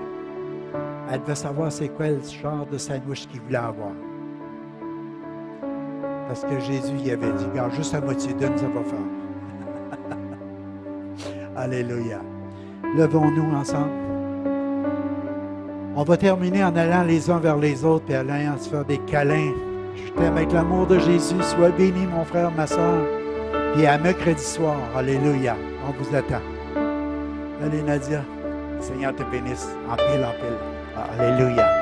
elle devait savoir c'est quoi le genre de sandwich qu'il voulait avoir. Parce que Jésus y avait dit, regarde, juste à moitié donne, ça va faire. Alléluia. Levons-nous ensemble. On va terminer en allant les uns vers les autres et allant se faire des câlins. Je t'aime avec l'amour de Jésus. Sois béni, mon frère, ma soeur. Puis à mercredi soir. Alléluia. On vous attend. Allez, Nadia. Seigneur te bénisse. En pile, en pile. Alléluia.